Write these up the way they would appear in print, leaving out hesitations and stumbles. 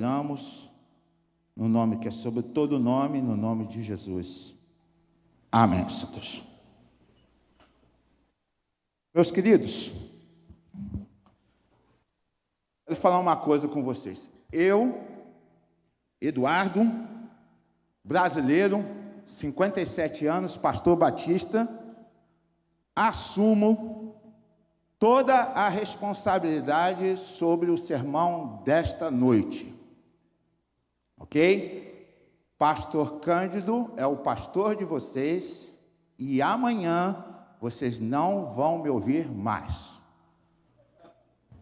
oramos no nome que é sobre todo nome, no nome de Jesus. Amém, santos. Meus queridos, quero falar uma coisa com vocês. Eu, Eduardo, brasileiro, 57 anos, pastor batista, assumo toda a responsabilidade sobre o sermão desta noite. Ok? Pastor Cândido é o pastor de vocês e amanhã vocês não vão me ouvir mais.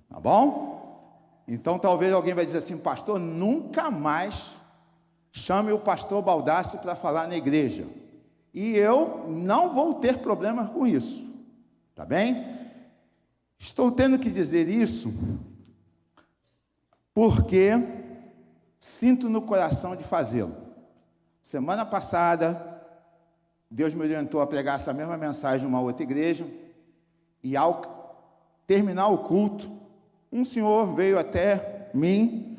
Tá bom? Então talvez alguém vai dizer assim, pastor, nunca mais chame o pastor Baldasso para falar na igreja. E eu não vou ter problema com isso. Tá bem? Estou tendo que dizer isso porque sinto no coração de fazê-lo. Semana passada, Deus me orientou a pregar essa mesma mensagem em uma outra igreja, e ao terminar o culto, um senhor veio até mim,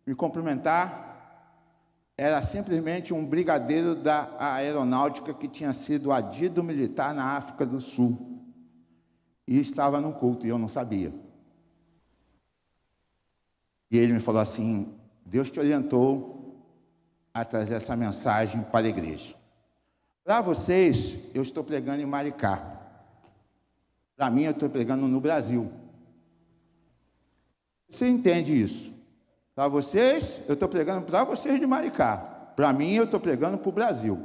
me cumprimentar. Era simplesmente um brigadeiro da aeronáutica que tinha sido adido militar na África do Sul. E estava no culto, e eu não sabia. E ele me falou assim, Deus te orientou a trazer essa mensagem para a igreja. Para vocês, eu estou pregando em Maricá. Para mim, eu estou pregando no Brasil. Você entende isso? Para vocês, eu estou pregando para vocês de Maricá. Para mim, eu estou pregando para o Brasil.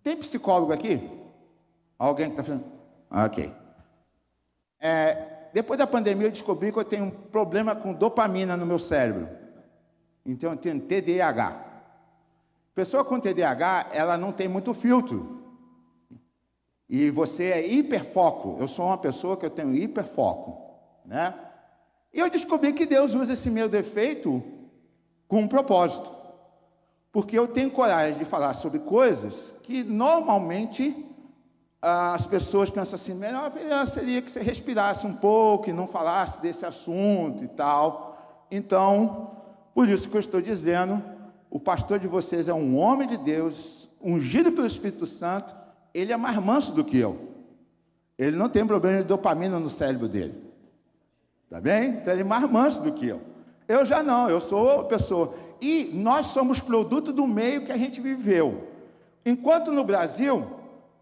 Tem psicólogo aqui? Alguém que está falando? Ok. Depois da pandemia, eu descobri que eu tenho um problema com dopamina no meu cérebro. Então, eu tenho TDAH. Pessoa com TDAH, ela não tem muito filtro. E você é hiperfoco. Eu sou uma pessoa que eu tenho hiperfoco, né? E eu descobri que Deus usa esse meu defeito com um propósito. Porque eu tenho coragem de falar sobre coisas que normalmente as pessoas pensam assim, melhor seria que você respirasse um pouco e não falasse desse assunto e tal. Então, por isso que eu estou dizendo, o pastor de vocês é um homem de Deus, ungido pelo Espírito Santo, ele é mais manso do que eu. Ele não tem problema de dopamina no cérebro dele. Tá bem? Então ele é mais manso do que eu. Eu já não, eu sou pessoa. E nós somos produto do meio que a gente viveu. Enquanto no Brasil,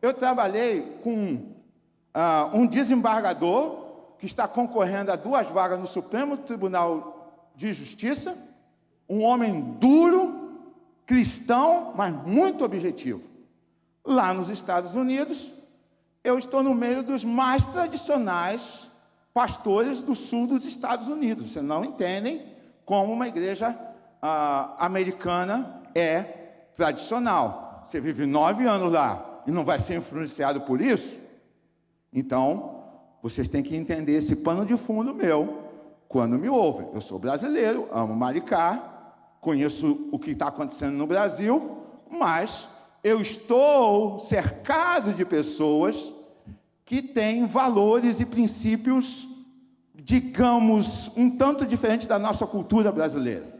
eu trabalhei com um desembargador que está concorrendo a 2 vagas no Supremo Tribunal de Justiça, um homem duro, cristão, mas muito objetivo. Lá nos Estados Unidos, eu estou no meio dos mais tradicionais pastores do sul dos Estados Unidos. Vocês não entendem como uma igreja americana é tradicional. Você vive 9 anos lá e não vai ser influenciado por isso? Então, vocês têm que entender esse pano de fundo meu quando me ouvem. Eu sou brasileiro, amo Maricá, conheço o que está acontecendo no Brasil, mas eu estou cercado de pessoas que têm valores e princípios, digamos, um tanto diferentes da nossa cultura brasileira.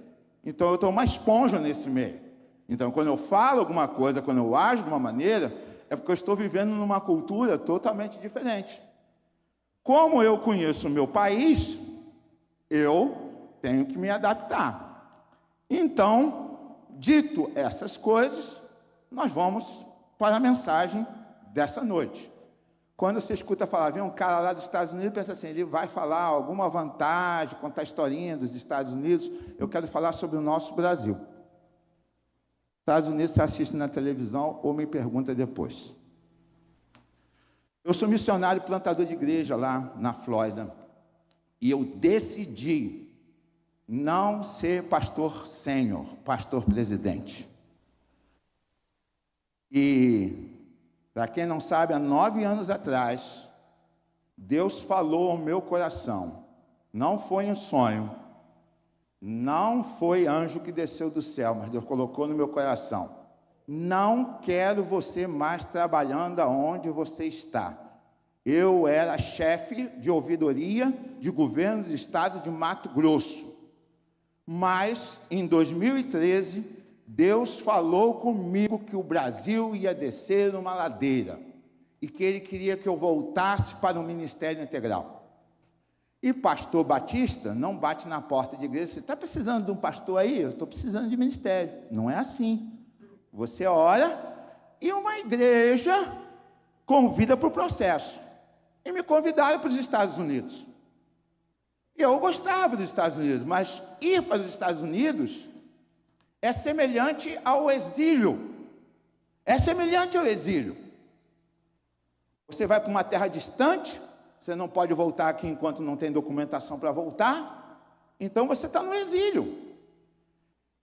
Então, eu estou uma esponja nesse meio. Então, quando eu falo alguma coisa, quando eu ajo de uma maneira, é porque eu estou vivendo numa cultura totalmente diferente. Como eu conheço o meu país, eu tenho que me adaptar. Então, dito essas coisas, nós vamos para a mensagem dessa noite. Quando você escuta falar, vem um cara lá dos Estados Unidos, pensa assim, ele vai falar alguma vantagem, contar a historinha dos Estados Unidos. Eu quero falar sobre o nosso Brasil. Estados Unidos você assiste na televisão ou me pergunta depois. Eu sou missionário plantador de igreja lá na Flórida. E eu decidi não ser pastor sênior, pastor presidente. E, para quem não sabe, há 9 anos atrás, Deus falou ao meu coração. Não foi um sonho, não foi anjo que desceu do céu, mas Deus colocou no meu coração. Não quero você mais trabalhando aonde você está. Eu era chefe de ouvidoria de governo do estado de Mato Grosso. Mas, em 2013, Deus falou comigo que o Brasil ia descer numa ladeira e que Ele queria que eu voltasse para o ministério integral. E pastor batista não bate na porta de igreja. Você está precisando de um pastor aí? Eu estou precisando de ministério. Não é assim. Você ora e uma igreja convida para o processo. E me convidaram para os Estados Unidos. Eu gostava dos Estados Unidos, mas ir para os Estados Unidos é semelhante ao exílio. É semelhante ao exílio. Você vai para uma terra distante, você não pode voltar aqui enquanto não tem documentação para voltar, então você está no exílio.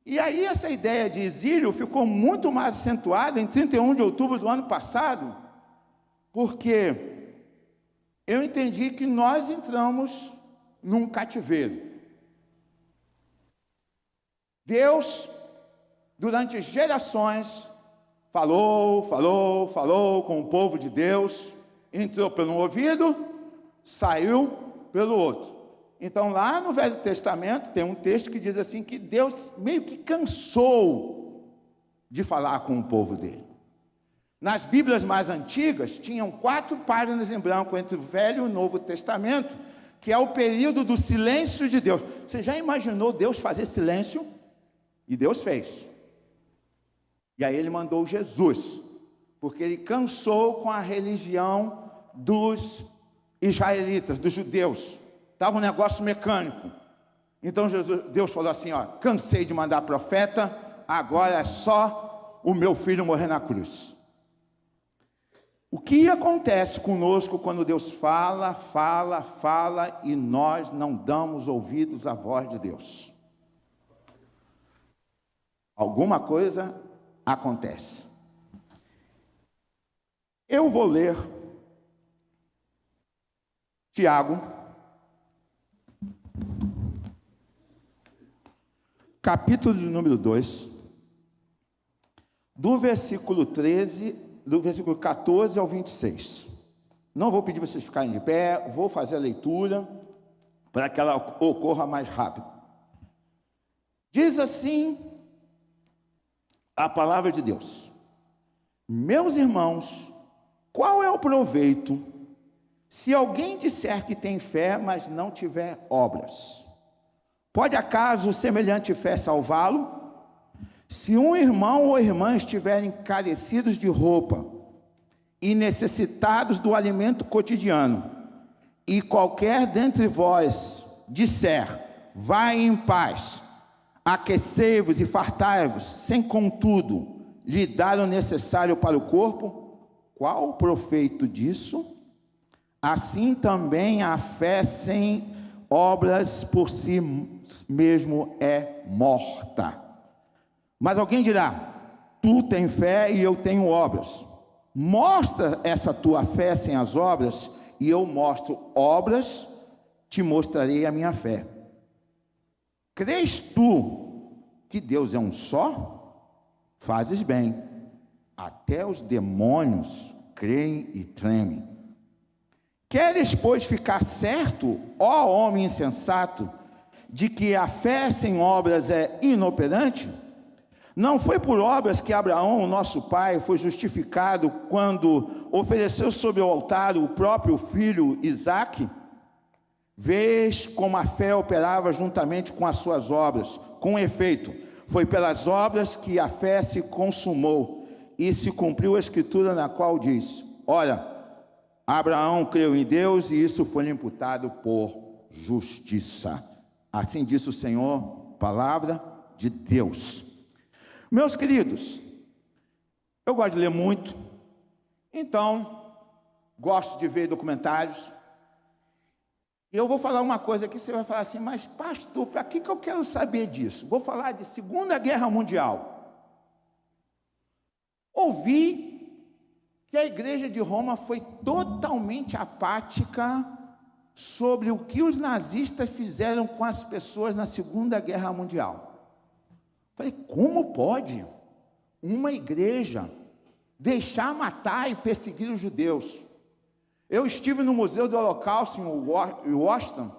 E aí essa ideia de exílio ficou muito mais acentuada em 31 de outubro do ano passado, porque eu entendi que nós entramos num cativeiro. Deus, durante gerações, falou com o povo de Deus, entrou pelo um ouvido, saiu pelo outro. Então, lá no Velho Testamento, tem um texto que diz assim, que Deus meio que cansou de falar com o povo dele. Nas Bíblias mais antigas, tinham 4 páginas em branco entre o Velho e o Novo Testamento, que é o período do silêncio de Deus. Você já imaginou Deus fazer silêncio? E Deus fez. E aí Ele mandou Jesus, porque Ele cansou com a religião dos israelitas, dos judeus. Estava um negócio mecânico. Então Deus falou assim, ó, cansei de mandar profeta, agora é só o meu filho morrer na cruz. O que acontece conosco quando Deus fala e nós não damos ouvidos à voz de Deus? Alguma coisa acontece. Eu vou ler Tiago, capítulo de número 2, do versículo 14 ao 26. Não vou pedir para vocês ficarem de pé, vou fazer a leitura para que ela ocorra mais rápido. Diz assim a palavra de Deus: meus irmãos, qual é o proveito se alguém disser que tem fé, mas não tiver obras? Pode acaso semelhante fé salvá-lo? Se um irmão ou irmã estiverem carecidos de roupa e necessitados do alimento cotidiano, e qualquer dentre vós disser, vai em paz, aquecei-vos e fartai-vos, sem contudo lhe dar o necessário para o corpo, qual o proveito disso? Assim também a fé sem obras por si mesmo é morta. Mas alguém dirá, tu tens fé e eu tenho obras. Mostra essa tua fé sem as obras, e eu mostro obras, te mostrarei a minha fé. Crês tu que Deus é um só? Fazes bem. Até os demônios creem e tremem. Queres, pois, ficar certo, ó homem insensato, de que a fé sem obras é inoperante? Não foi por obras que Abraão, nosso pai, foi justificado quando ofereceu sobre o altar o próprio filho Isaque? Vês como a fé operava juntamente com as suas obras. Com efeito, foi pelas obras que a fé se consumou e se cumpriu a escritura na qual diz, olha, Abraão creu em Deus e isso foi imputado por justiça. Assim disse o Senhor, palavra de Deus. Meus queridos, eu gosto de ler muito, então gosto de ver documentários. Eu vou falar uma coisa aqui, você vai falar assim, mas pastor, para que eu quero saber disso? Vou falar de Segunda Guerra Mundial. Ouvi que a igreja de Roma foi totalmente apática sobre o que os nazistas fizeram com as pessoas na Segunda Guerra Mundial. Falei, como pode uma igreja deixar matar e perseguir os judeus? Eu estive no Museu do Holocausto em Washington,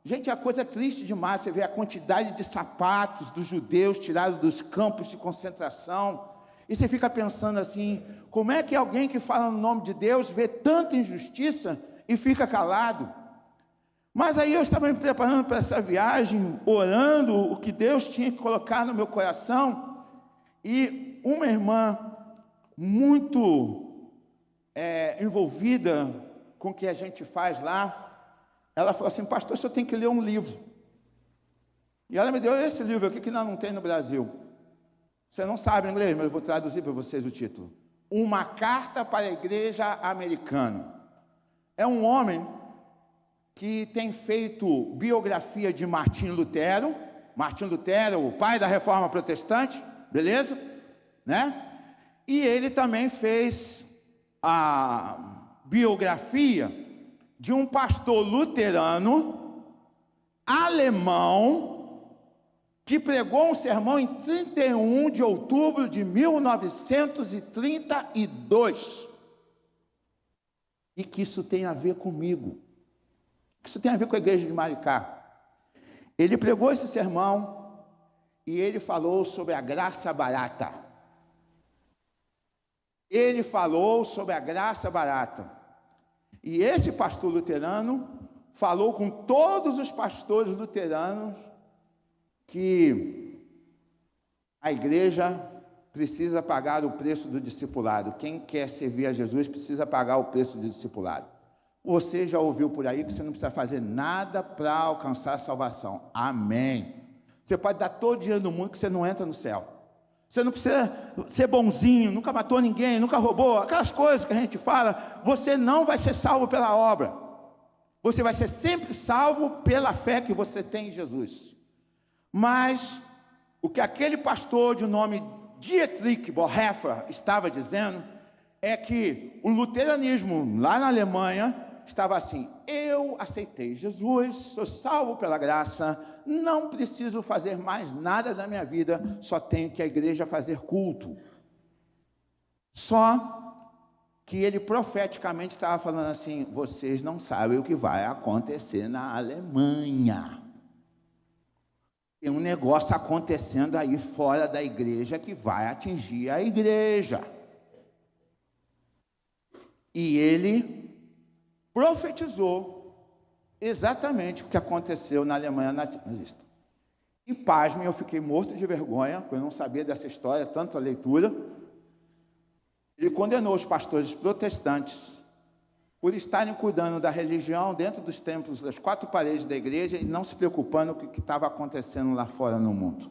Gente, a coisa é triste demais, você vê a quantidade de sapatos dos judeus tirados dos campos de concentração, e você fica pensando assim, como é que alguém que fala no nome de Deus vê tanta injustiça e fica calado? Mas aí eu estava me preparando para essa viagem, orando o que Deus tinha que colocar no meu coração, e uma irmã muito envolvida com o que a gente faz lá, ela falou assim, pastor, o senhor tem que ler um livro. E ela me deu esse livro aqui que nós não tem no Brasil. Você não sabe inglês, mas eu vou traduzir para vocês o título. Uma Carta para a Igreja Americana. É um homem que tem feito biografia de Martim Lutero. Martim Lutero, o pai da Reforma Protestante, beleza? Né? E ele também fez a biografia de um pastor luterano, alemão, que pregou um sermão em 31 de outubro de 1932. E que isso tem a ver comigo. Isso tem a ver com a igreja de Maricá. Ele pregou esse sermão e ele falou sobre a graça barata. Ele falou sobre a graça barata. E esse pastor luterano falou com todos os pastores luteranos que a igreja precisa pagar o preço do discipulado. Quem quer servir a Jesus precisa pagar o preço do discipulado. Você já ouviu por aí que você não precisa fazer nada para alcançar a salvação. Amém. Você pode dar todo o dinheiro do mundo que você não entra no céu. Você não precisa ser bonzinho, nunca matou ninguém, nunca roubou, aquelas coisas que a gente fala. Você não vai ser salvo pela obra. Você vai ser sempre salvo pela fé que você tem em Jesus. Mas o que aquele pastor de nome Dietrich Bonhoeffer estava dizendo é que o luteranismo lá na Alemanha estava assim: eu aceitei Jesus, sou salvo pela graça, não preciso fazer mais nada da minha vida, só tenho que a igreja fazer culto. Só que ele profeticamente estava falando assim: vocês não sabem o que vai acontecer na Alemanha. Tem um negócio acontecendo aí fora da igreja que vai atingir a igreja. E ele profetizou exatamente o que aconteceu na Alemanha nazista. E pasmem, eu fiquei morto de vergonha, porque eu não sabia dessa história, tanta leitura. Ele condenou os pastores protestantes por estarem cuidando da religião dentro dos templos, das quatro paredes da igreja, e não se preocupando com o que estava acontecendo lá fora no mundo.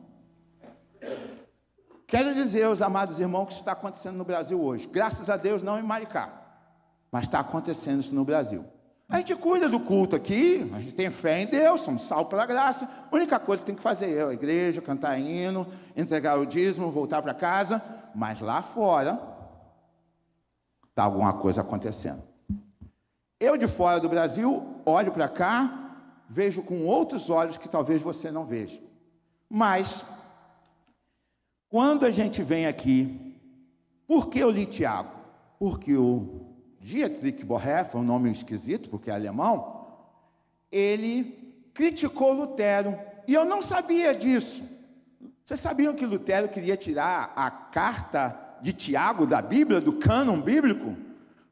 Quero dizer aos amados irmãos que isso está acontecendo no Brasil hoje. Graças a Deus, não em Maricá, mas está acontecendo isso no Brasil. A gente cuida do culto aqui, a gente tem fé em Deus, somos salvos pela graça. A única coisa que tem que fazer é a igreja, cantar hino, entregar o dízimo, voltar para casa. Mas lá fora está alguma coisa acontecendo. Eu de fora do Brasil olho para cá, vejo com outros olhos que talvez você não veja. Mas quando a gente vem aqui, por que eu li Tiago? Porque o Dietrich Bonhoeffer, um nome esquisito, porque é alemão, ele criticou Lutero, e eu não sabia disso. Vocês sabiam que Lutero queria tirar a carta de Tiago da Bíblia, do cânon bíblico?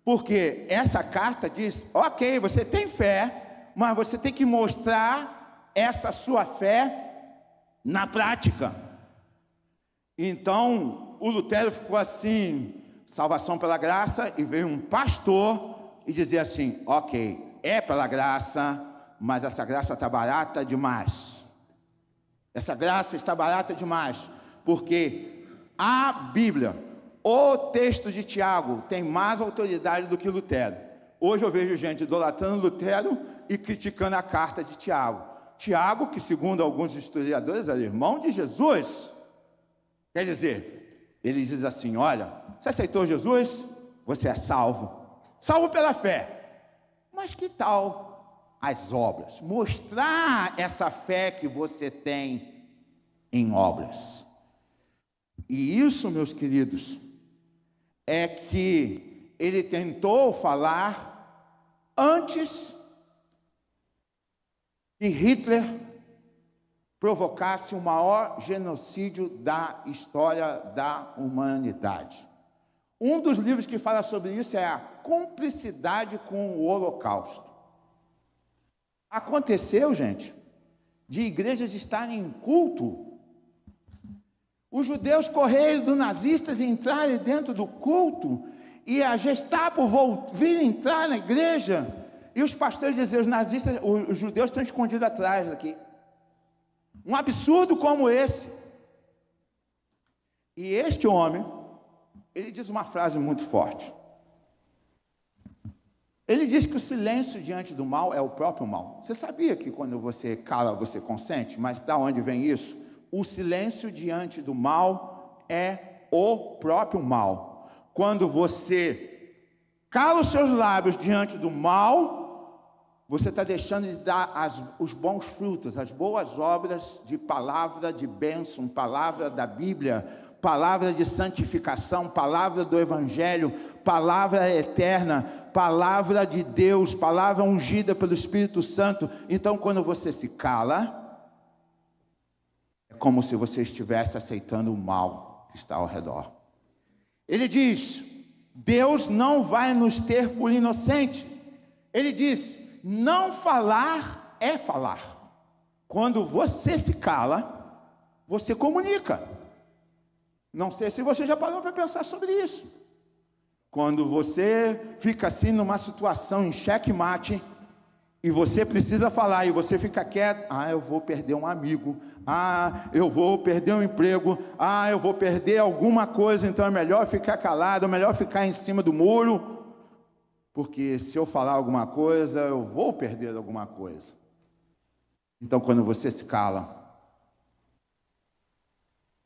Porque essa carta diz, ok, você tem fé, mas você tem que mostrar essa sua fé na prática. Então, o Lutero ficou assim, salvação pela graça, e veio um pastor e dizia assim, ok, é pela graça, mas essa graça está barata demais. Essa graça está barata demais, porque a Bíblia, o texto de Tiago, tem mais autoridade do que Lutero. Hoje eu vejo gente idolatrando Lutero e criticando a carta de Tiago. Tiago, que segundo alguns historiadores era irmão de Jesus. Quer dizer, ele diz assim, olha, você aceitou Jesus? Você é salvo. Salvo pela fé. Mas que tal as obras? Mostrar essa fé que você tem em obras. E isso, meus queridos, é que ele tentou falar antes que Hitler provocasse o maior genocídio da história da humanidade. Um dos livros que fala sobre isso é A Cumplicidade com o Holocausto. Aconteceu, gente, de igrejas estarem em culto, os judeus correrem dos nazistas e entrarem dentro do culto, e a Gestapo vir entrar na igreja, e os pastores diziam, os nazistas, os judeus estão escondidos atrás daqui. Um absurdo como esse. E este homem, ele diz uma frase muito forte. Ele diz que o silêncio diante do mal é o próprio mal. Você sabia que quando você cala, você consente? Mas de onde vem isso? O silêncio diante do mal é o próprio mal. Quando você cala os seus lábios diante do mal, você está deixando de dar os bons frutos, as boas obras de palavra de bênção, palavra da Bíblia, palavra de santificação, palavra do Evangelho, palavra eterna, palavra de Deus, palavra ungida pelo Espírito Santo. Então, quando você se cala, é como se você estivesse aceitando o mal que está ao redor. Ele diz, Deus não vai nos ter por inocente. Ele diz, não falar é falar. Quando você se cala, você comunica. Não sei se você já parou para pensar sobre isso. Quando você fica assim numa situação em xeque-mate, e você precisa falar, e você fica quieto, eu vou perder um amigo, eu vou perder um emprego, eu vou perder alguma coisa, então é melhor ficar calado, é melhor ficar em cima do muro, porque se eu falar alguma coisa, eu vou perder alguma coisa. Então, quando você se cala,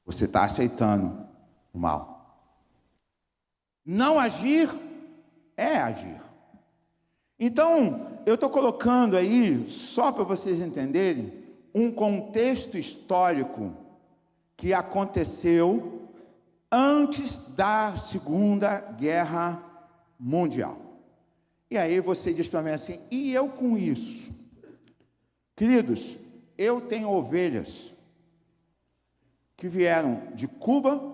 você está aceitando o mal. Não agir é agir. Então, eu estou colocando aí, só para vocês entenderem, um contexto histórico que aconteceu antes da Segunda Guerra Mundial. E aí você diz para mim assim, e eu com isso? Queridos, eu tenho ovelhas que vieram de Cuba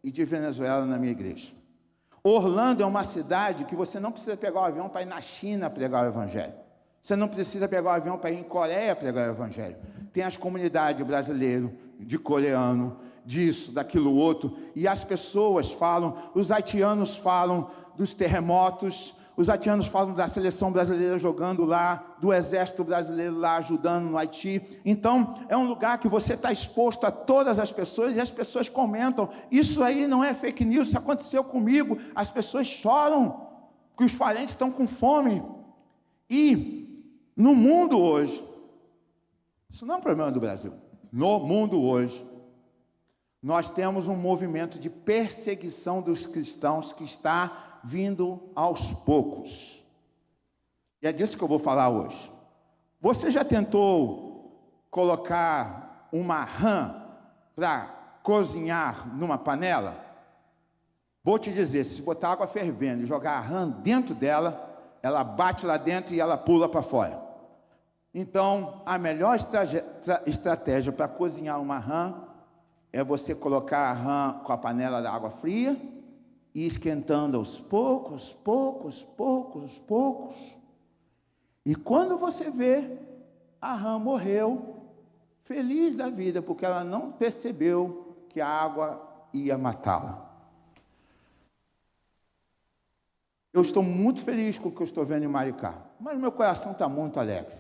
e de Venezuela na minha igreja. Orlando é uma cidade que você não precisa pegar o avião para ir na China pregar o Evangelho. Você não precisa pegar o avião para ir em Coreia pregar o Evangelho. Tem as comunidades brasileiras, de coreano, disso, daquilo outro, e as pessoas falam, os haitianos falam dos terremotos, os haitianos falam da seleção brasileira jogando lá, do exército brasileiro lá ajudando no Haiti. Então, é um lugar que você está exposto a todas as pessoas e as pessoas comentam. Isso aí não é fake news, isso aconteceu comigo. As pessoas choram que os parentes estão com fome. E no mundo hoje, isso não é um problema do Brasil. No mundo hoje, nós temos um movimento de perseguição dos cristãos que está vindo aos poucos. E é disso que eu vou falar hoje. Você já tentou colocar uma rã para cozinhar numa panela? Vou te dizer, se botar água fervendo e jogar a rã dentro dela, ela bate lá dentro e ela pula para fora. Então, a melhor estratégia para cozinhar uma rã é você colocar a rã com a panela da água fria e esquentando aos poucos, poucos. E quando você vê, a rã morreu, feliz da vida, porque ela não percebeu que a água ia matá-la. Eu estou muito feliz com o que eu estou vendo em Maricá, mas meu coração está muito alegre.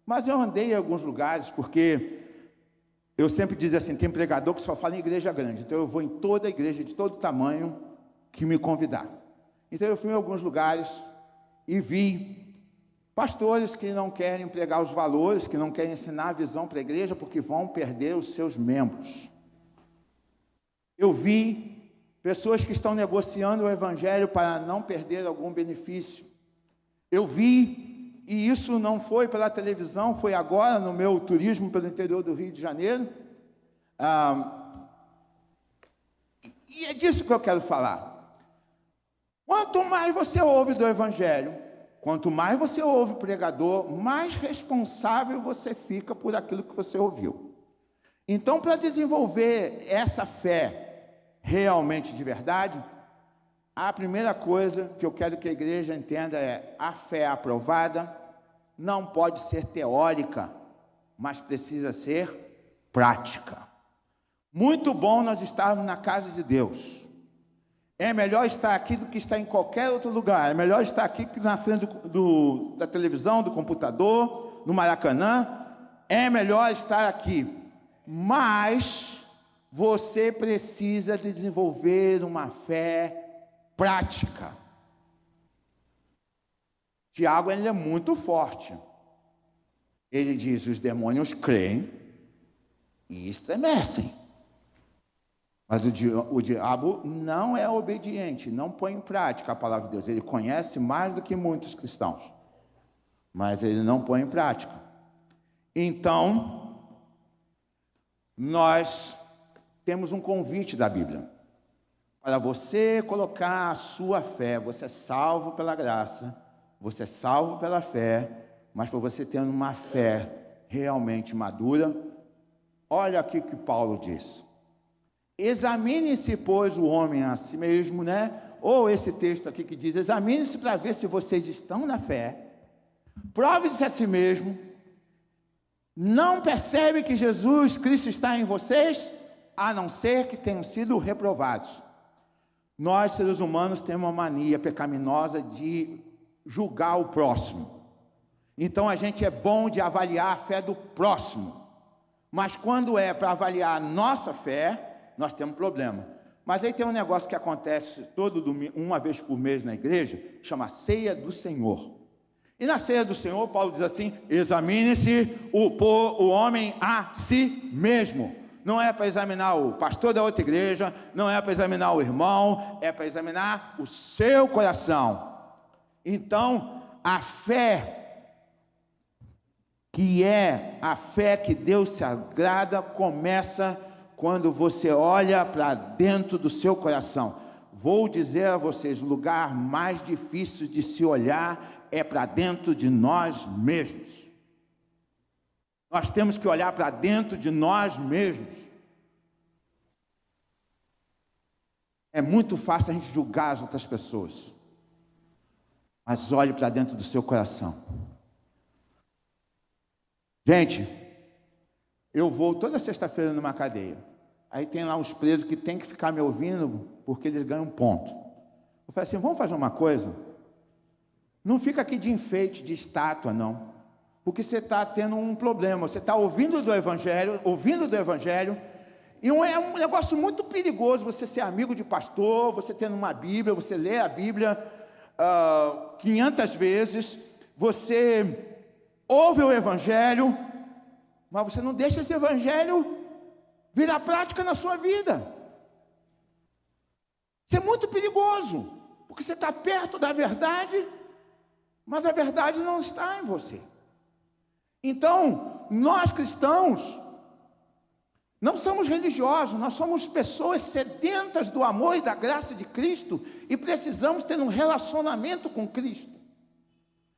Mas eu andei em alguns lugares, porque eu sempre dizia assim, tem pregador que só fala em igreja grande, então eu vou em toda igreja, de todo tamanho, que me convidar. Então eu fui em alguns lugares e vi pastores que não querem pregar os valores, que não querem ensinar a visão para a igreja, porque vão perder os seus membros. Eu vi pessoas que estão negociando o evangelho para não perder algum benefício. Eu vi, e isso não foi pela televisão, foi agora no meu turismo pelo interior do Rio de Janeiro, e é disso que eu quero falar. Quanto mais você ouve do evangelho, Quanto mais você ouve o pregador, mais responsável você fica por aquilo que você ouviu. Então, para desenvolver essa fé realmente de verdade, a primeira coisa que eu quero que a igreja entenda é: a fé aprovada não pode ser teórica, mas precisa ser prática. Muito bom nós estarmos na casa de Deus. É melhor estar aqui do que estar em qualquer outro lugar. É melhor estar aqui que na frente da televisão, do computador, no Maracanã. É melhor estar aqui. Mas você precisa desenvolver uma fé prática. Tiago, ele é muito forte. Ele diz: os demônios creem e estremecem. Mas o diabo não é obediente, não põe em prática a palavra de Deus. Ele conhece mais do que muitos cristãos, mas ele não põe em prática. Então, nós temos um convite da Bíblia para você colocar a sua fé. Você é salvo pela graça, você é salvo pela fé, mas para você ter uma fé realmente madura, olha aqui o que Paulo diz: examine-se, pois, o homem a si mesmo, né? Ou esse texto aqui que diz: examine-se para ver se vocês estão na fé, prove-se a si mesmo. Não percebe que Jesus Cristo está em vocês, a não ser que tenham sido reprovados. Nós, seres humanos, temos uma mania pecaminosa de julgar o próximo. Então, a gente é bom de avaliar a fé do próximo. Mas quando é para avaliar a nossa fé, nós temos problema. Mas aí tem um negócio que acontece todo domingo, uma vez por mês na igreja, chama Ceia do Senhor. E na Ceia do Senhor, Paulo diz assim: examine-se o homem a si mesmo. Não é para examinar o pastor da outra igreja, não é para examinar o irmão, é para examinar o seu coração. Então, a fé, que é a fé que Deus se agrada, começa quando você olha para dentro do seu coração. Vou dizer a vocês, o lugar mais difícil de se olhar é para dentro de nós mesmos. Nós temos que olhar para dentro de nós mesmos. É muito fácil a gente julgar as outras pessoas, mas olhe para dentro do seu coração. Gente, eu vou toda sexta-feira numa cadeia. Aí tem lá uns presos que tem que ficar me ouvindo porque eles ganham ponto. Eu falei assim: vamos fazer uma coisa? Não fica aqui de enfeite, de estátua, não. Porque você está tendo um problema. Você está ouvindo do Evangelho, e é um negócio muito perigoso você ser amigo de pastor, você tendo uma Bíblia, você lê a Bíblia 500 vezes, você ouve o Evangelho, mas você não deixa esse Evangelho virar prática na sua vida. Isso é muito perigoso, porque você está perto da verdade, mas a verdade não está em você. Então, nós cristãos não somos religiosos, nós somos pessoas sedentas do amor e da graça de Cristo e precisamos ter um relacionamento com Cristo.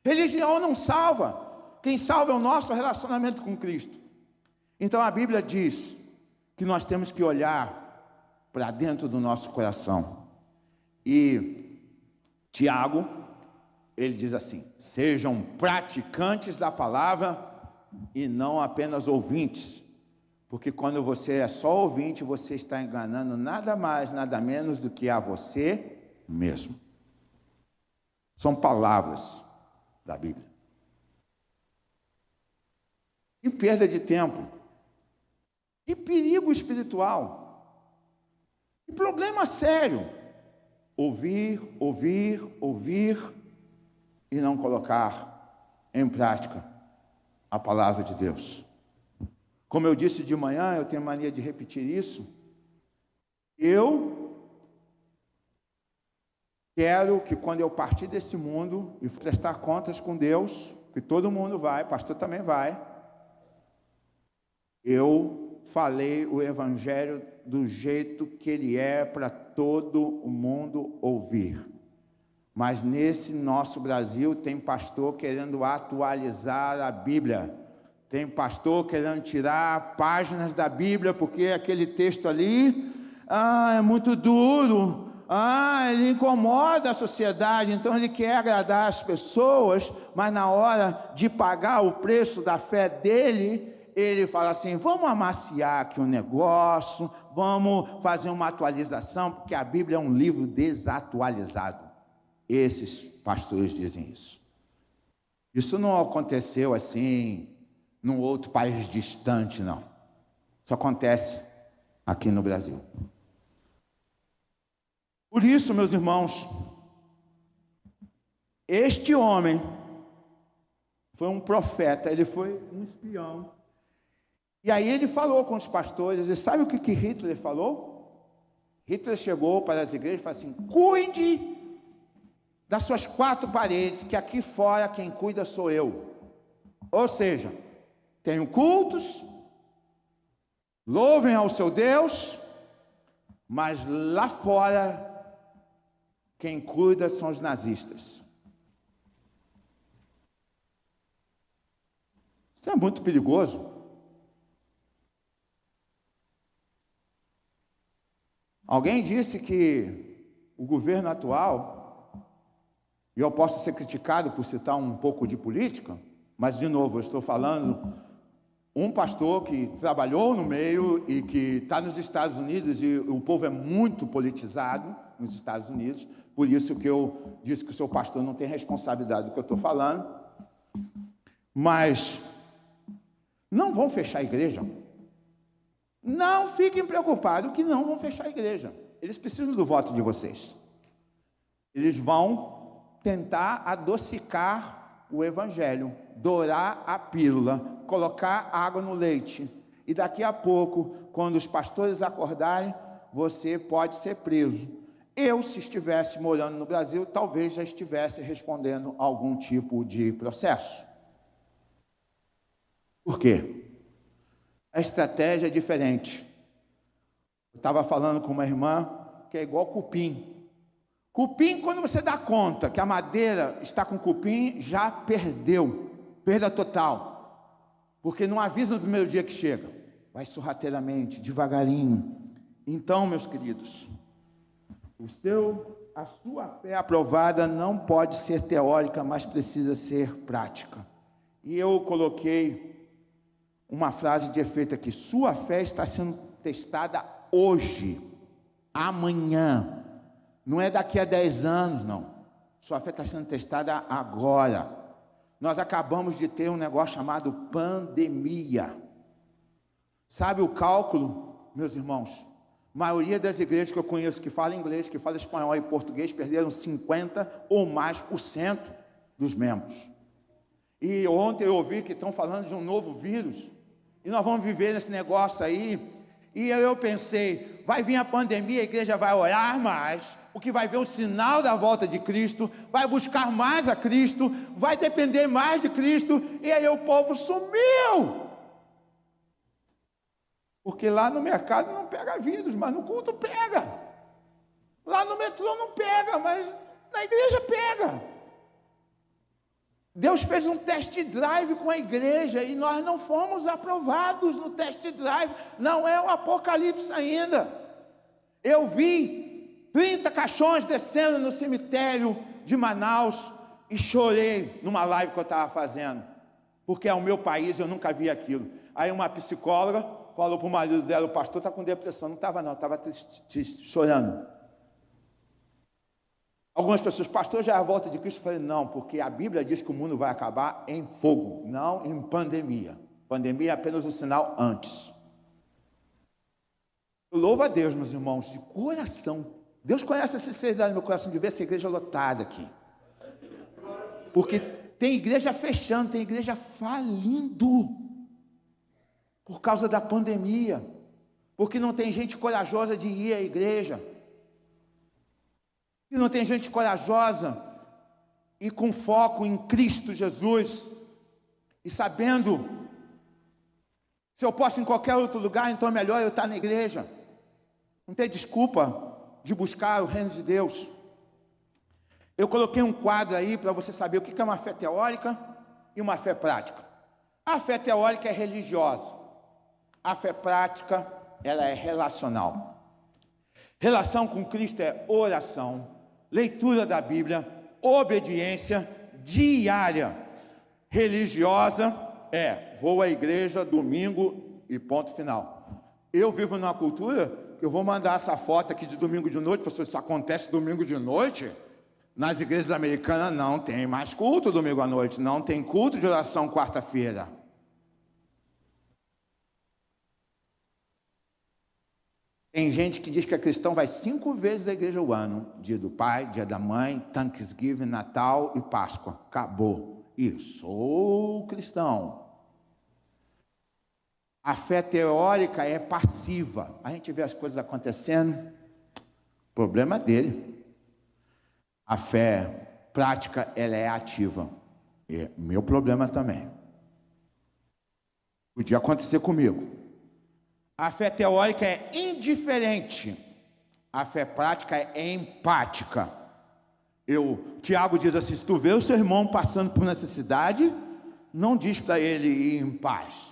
Religião não salva, quem salva é o nosso relacionamento com Cristo. Então a Bíblia diz que nós temos que olhar para dentro do nosso coração. E Tiago, ele diz assim: sejam praticantes da palavra e não apenas ouvintes, porque quando você é só ouvinte, você está enganando nada mais, nada menos do que a você mesmo. São palavras da Bíblia. Que perda de tempo, que perigo espiritual, que problema sério, ouvir e não colocar em prática a palavra de Deus. Como eu disse de manhã, eu tenho mania de repetir isso. Eu quero que quando eu partir desse mundo e prestar contas com Deus, que todo mundo vai, pastor também vai, eu falei o Evangelho do jeito que ele é para todo mundo ouvir. Mas nesse nosso Brasil tem pastor querendo atualizar a Bíblia. Tem pastor querendo tirar páginas da Bíblia, porque aquele texto ali, é muito duro, ele incomoda a sociedade, então ele quer agradar as pessoas, mas na hora de pagar o preço da fé dele, ele fala assim, vamos amaciar aqui o negócio, vamos fazer uma atualização, porque a Bíblia é um livro desatualizado. Esses pastores dizem isso. Isso não aconteceu assim, num outro país distante, não. Isso acontece aqui no Brasil. Por isso, meus irmãos, este homem foi um profeta, ele foi um espião. E aí ele falou com os pastores, e sabe o que Hitler falou? Hitler chegou para as igrejas e falou assim, cuide das suas quatro paredes, que aqui fora quem cuida sou eu. Ou seja, tenho cultos, louvem ao seu Deus, mas lá fora quem cuida são os nazistas. Isso é muito perigoso. Alguém disse que o governo atual, e eu posso ser criticado por citar um pouco de política, mas de novo, eu estou falando um pastor que trabalhou no meio e que está nos Estados Unidos, e o povo é muito politizado nos Estados Unidos, por isso que eu disse que o seu pastor não tem responsabilidade do que eu estou falando, mas não vão fechar a igreja. Não fiquem preocupados que não vão fechar a igreja. Eles precisam do voto de vocês. Eles vão tentar adocicar o evangelho, dourar a pílula, colocar água no leite. E daqui a pouco, quando os pastores acordarem, você pode ser preso. Eu, se estivesse morando no Brasil, talvez já estivesse respondendo a algum tipo de processo. Por quê? A estratégia é diferente. Eu estava falando com uma irmã que é igual cupim. Cupim, quando você dá conta que a madeira está com cupim, já perdeu. Perda total. Porque não avisa no primeiro dia que chega. Vai sorrateiramente, devagarinho. Então, meus queridos, a sua fé aprovada não pode ser teórica, mas precisa ser prática. E eu coloquei uma frase de efeito aqui, sua fé está sendo testada hoje, amanhã, não é daqui a 10 anos, não, sua fé está sendo testada agora. Nós acabamos de ter um negócio chamado pandemia. Sabe o cálculo, meus irmãos? A maioria das igrejas que eu conheço que fala inglês, que fala espanhol e português, perderam 50% ou mais dos membros. E ontem eu ouvi que estão falando de um novo vírus, e nós vamos viver nesse negócio aí, e eu pensei, vai vir a pandemia, a igreja vai orar mais, porque vai ver o sinal da volta de Cristo, vai buscar mais a Cristo, vai depender mais de Cristo, e aí o povo sumiu. Porque lá no mercado não pega vírus, mas no culto pega. Lá no metrô não pega, mas na igreja pega. Deus fez um test drive com a igreja e nós não fomos aprovados no test drive. Não é um apocalipse ainda. Eu vi 30 caixões descendo no cemitério de Manaus e chorei numa live que eu estava fazendo, porque é o meu país, eu nunca vi aquilo. Aí uma psicóloga falou para o marido dela, o pastor está com depressão. Não estava não, estava triste, chorando. Algumas pessoas, pastor, já é a volta de Cristo. Eu falei, não, porque a Bíblia diz que o mundo vai acabar em fogo, não em pandemia. Pandemia é apenas um sinal antes. Eu louvo a Deus, meus irmãos, de coração. Deus conhece a sinceridade do meu coração de ver essa igreja lotada aqui. Porque tem igreja fechando, tem igreja falindo. Por causa da pandemia. Porque não tem gente corajosa de ir à igreja. E não tem gente corajosa e com foco em Cristo Jesus, e sabendo, se eu posso ir em qualquer outro lugar, então é melhor eu estar na igreja. Não tem desculpa de buscar o reino de Deus. Eu coloquei um quadro aí para você saber o que é uma fé teórica e uma fé prática. A fé teórica é religiosa. A fé prática, ela é relacional. Relação com Cristo é oração, leitura da Bíblia, obediência diária. Religiosa é, vou à igreja domingo e ponto final. Eu vivo numa cultura que eu vou mandar essa foto aqui de domingo de noite, porque isso acontece domingo de noite. Nas igrejas americanas não tem mais culto domingo à noite, não tem culto de oração quarta-feira. Tem gente que diz que é cristão, vai 5 vezes à igreja ao ano. Dia do pai, dia da mãe, Thanksgiving, Natal e Páscoa. Acabou. Isso, sou cristão. A fé teórica é passiva. A gente vê as coisas acontecendo, problema dele. A fé prática, ela é ativa. É meu problema também. Podia acontecer comigo. A fé teórica é indiferente. A fé prática é empática. Tiago diz assim, se tu vê o seu irmão passando por necessidade, não diz para ele ir em paz.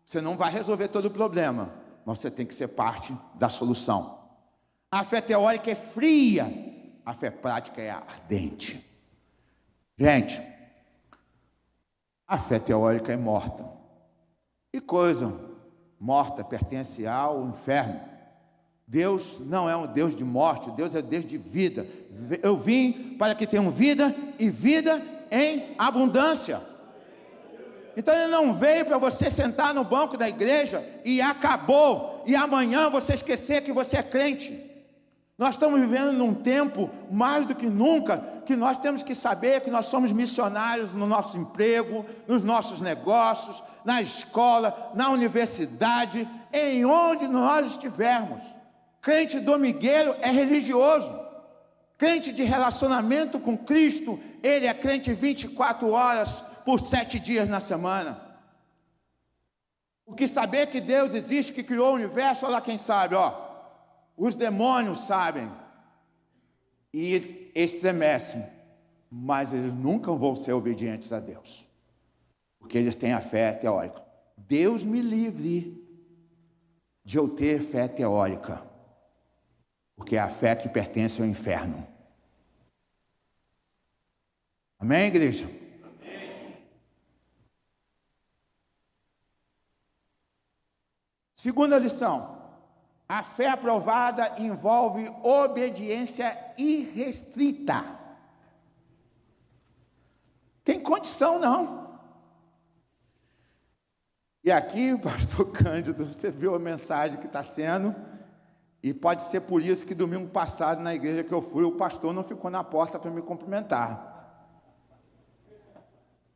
Você não vai resolver todo o problema, mas você tem que ser parte da solução. A fé teórica é fria. A fé prática é ardente. Gente, a fé teórica é morta. E coisa morta pertence ao inferno. Deus não é um Deus de morte, Deus é Deus de vida. Eu vim para que tenham vida e vida em abundância. Então ele não veio para você sentar no banco da igreja e acabou, e amanhã você esquecer que você é crente. Nós estamos vivendo num tempo, mais do que nunca, que nós temos que saber que nós somos missionários no nosso emprego, nos nossos negócios, na escola, na universidade, em onde nós estivermos. Crente domigueiro é religioso. Crente de relacionamento com Cristo, ele é crente 24 horas por 7 dias na semana. Porque saber que Deus existe, que criou o universo, olha lá quem sabe, ó. Os demônios sabem e estremecem, mas eles nunca vão ser obedientes a Deus, porque eles têm a fé teórica. Deus me livre de eu ter fé teórica, porque é a fé que pertence ao inferno. Amém, igreja? Amém. Segunda lição. A fé aprovada envolve obediência irrestrita. Tem condição não. E aqui, pastor Cândido, você viu a mensagem que está sendo, e pode ser por isso que domingo passado na igreja que eu fui, o pastor não ficou na porta para me cumprimentar.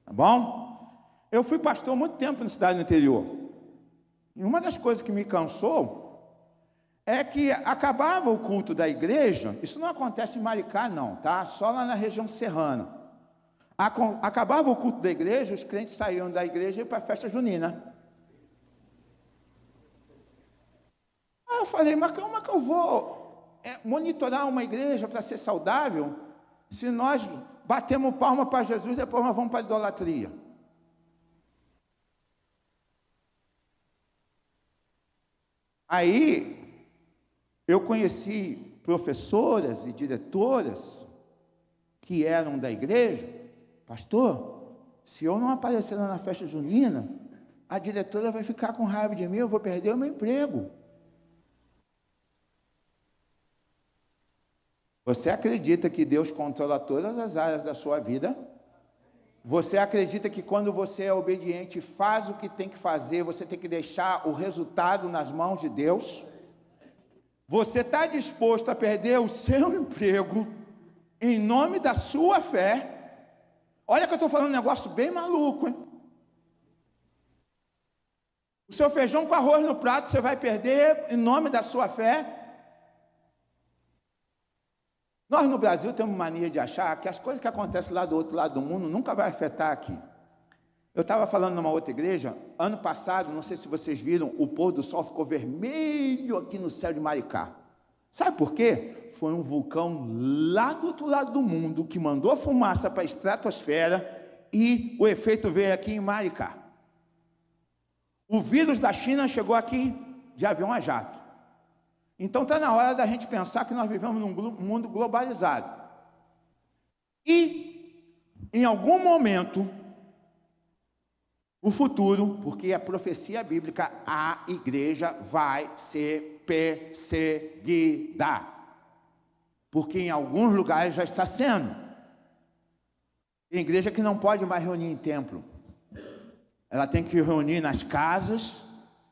Tá bom? Eu fui pastor há muito tempo na cidade do interior. E uma das coisas que me cansou é que acabava o culto da igreja, isso não acontece em Maricá não, tá? Só lá na região serrana. Acabava o culto da igreja, os crentes saíam da igreja e iam para a festa junina. Aí eu falei, mas como é que eu vou monitorar uma igreja para ser saudável, se nós batemos palma para Jesus, depois nós vamos para a idolatria? Aí eu conheci professoras e diretoras que eram da igreja. Pastor, se eu não aparecer lá na festa junina, a diretora vai ficar com raiva de mim, eu vou perder o meu emprego. Você acredita que Deus controla todas as áreas da sua vida? Você acredita que quando você é obediente e faz o que tem que fazer, você tem que deixar o resultado nas mãos de Deus? Você está disposto a perder o seu emprego em nome da sua fé? Olha que eu estou falando um negócio bem maluco, hein? O seu feijão com arroz no prato você vai perder em nome da sua fé? Nós no Brasil temos mania de achar que as coisas que acontecem lá do outro lado do mundo nunca vai afetar aqui. Eu estava falando numa outra igreja, ano passado, não sei se vocês viram, o pôr do sol ficou vermelho aqui no céu de Maricá. Sabe por quê? Foi um vulcão lá do outro lado do mundo que mandou fumaça para a estratosfera e o efeito veio aqui em Maricá. O vírus da China chegou aqui de avião a jato. Então está na hora da gente pensar que nós vivemos num mundo globalizado. E, em algum momento, o futuro, porque é profecia bíblica, a igreja vai ser perseguida. Porque em alguns lugares já está sendo. Tem igreja que não pode mais reunir em templo. Ela tem que reunir nas casas.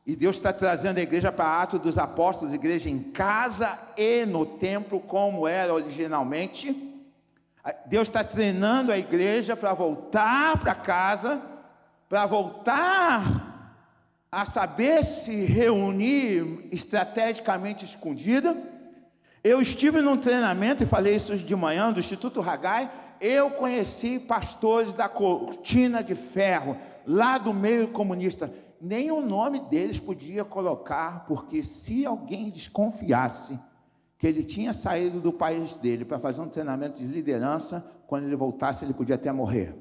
E Deus está trazendo a igreja para Atos dos Apóstolos, igreja em casa e no templo, como era originalmente. Deus está treinando a igreja para voltar para casa, para voltar a saber se reunir estrategicamente escondida. Eu estive num treinamento, e falei isso de manhã, do Instituto Haggai. Eu conheci pastores da cortina de ferro, lá do meio comunista. Nem o nome deles podia colocar, porque se alguém desconfiasse que ele tinha saído do país dele para fazer um treinamento de liderança, quando ele voltasse ele podia até morrer.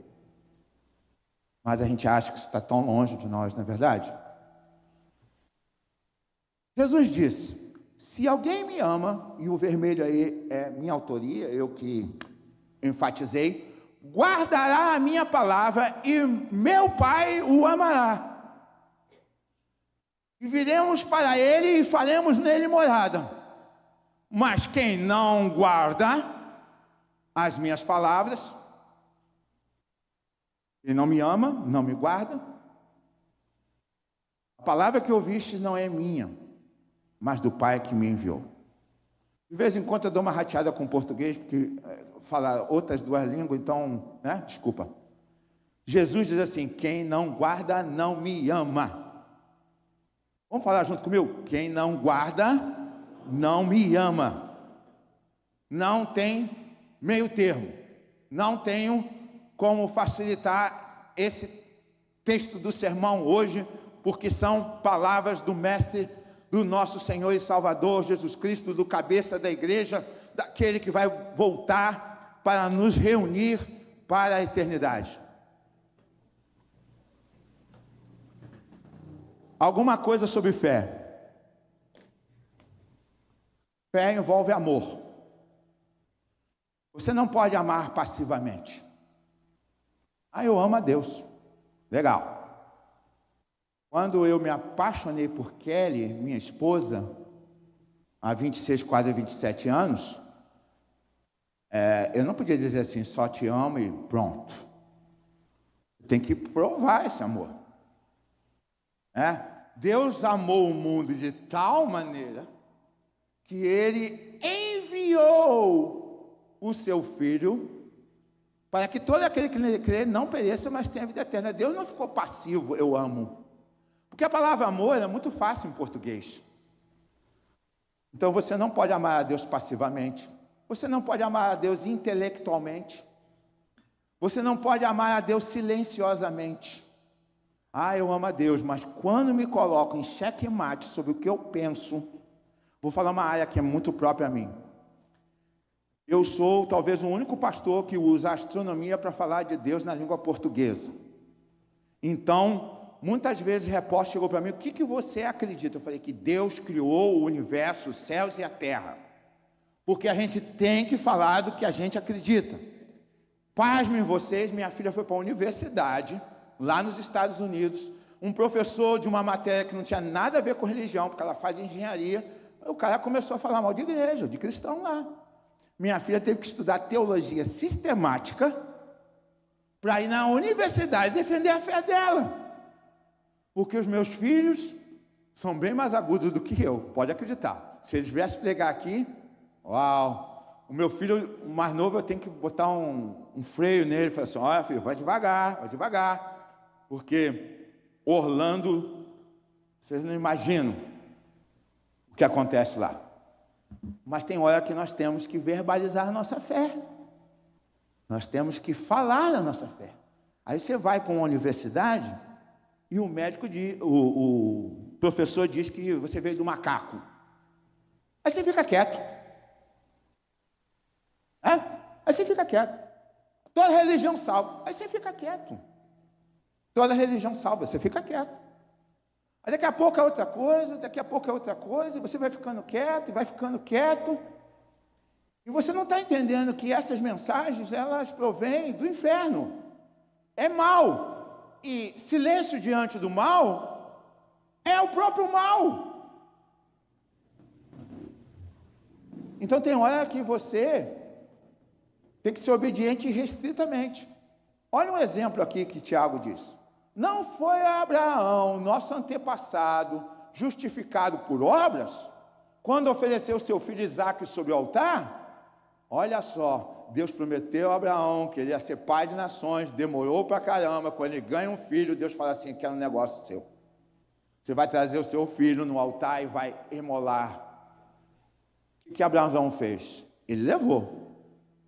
Mas a gente acha que isso está tão longe de nós, não é verdade? Jesus disse, se alguém me ama, e o vermelho aí é minha autoria, eu que enfatizei, guardará a minha palavra e meu Pai o amará. E viremos para ele e faremos nele morada. Mas quem não guarda as minhas palavras, e não me ama, não me guarda, a palavra que ouviste não é minha, mas do Pai que me enviou. De vez em quando eu dou uma rateada com o português, porque falar outras duas línguas, então, né? Desculpa. Jesus diz assim, quem não guarda não me ama. Vamos falar junto comigo? Quem não guarda, não me ama. Não tem meio termo. Não tenho como facilitar esse texto do sermão hoje, porque são palavras do Mestre, do nosso Senhor e Salvador Jesus Cristo, do cabeça da igreja, daquele que vai voltar para nos reunir para a eternidade. Alguma coisa sobre fé. Fé envolve amor. Você não pode amar passivamente. Eu amo a Deus. Legal. Quando eu me apaixonei por Kelly, minha esposa, há 26, quase 27 anos, eu não podia dizer assim, só te amo e pronto. Tem que provar esse amor. Deus amou o mundo de tal maneira que Ele enviou o seu Filho para que todo aquele que nele crê não pereça, mas tenha vida eterna. Deus não ficou passivo, eu amo. Porque a palavra amor é muito fácil em português. Então você não pode amar a Deus passivamente. Você não pode amar a Deus intelectualmente. Você não pode amar a Deus silenciosamente. Eu amo a Deus, mas quando me coloco em xeque-mate sobre o que eu penso, vou falar uma área que é muito própria a mim. Eu sou talvez o único pastor que usa a astronomia para falar de Deus na língua portuguesa. Então, muitas vezes o repórter chegou para mim, o que você acredita? Eu falei que Deus criou o universo, os céus e a terra. Porque a gente tem que falar do que a gente acredita. Pasmem vocês, minha filha foi para a universidade, lá nos Estados Unidos, um professor de uma matéria que não tinha nada a ver com religião, porque ela faz engenharia, o cara começou a falar mal de igreja, de cristão lá. Minha filha teve que estudar teologia sistemática para ir na universidade defender a fé dela. Porque os meus filhos são bem mais agudos do que eu, pode acreditar. Se eles viessem pregar aqui, uau! O meu filho, o mais novo, eu tenho que botar um freio nele, falar assim, olha filho, vai devagar. Porque Orlando, vocês não imaginam o que acontece lá. Mas tem hora que nós temos que verbalizar a nossa fé. Nós temos que falar da nossa fé. Aí você vai para uma universidade e o médico diz, o professor diz que você veio do macaco. Aí você fica quieto. Aí você fica quieto. Toda religião salva. Aí você fica quieto. Toda religião salva, você fica quieto. Aí daqui a pouco é outra coisa, daqui a pouco é outra coisa, e você vai ficando quieto, e vai ficando quieto. E você não está entendendo que essas mensagens, elas provêm do inferno. É mal. E silêncio diante do mal é o próprio mal. Então tem hora que você tem que ser obediente restritamente. Olha um exemplo aqui que Tiago diz. Não foi Abraão, nosso antepassado, justificado por obras, quando ofereceu seu filho Isaque sobre o altar? Olha só, Deus prometeu a Abraão que ele ia ser pai de nações, demorou pra caramba, quando ele ganha um filho, Deus fala assim, quero um negócio seu. Você vai trazer o seu filho no altar e vai imolar. O que Abraão fez? Ele levou.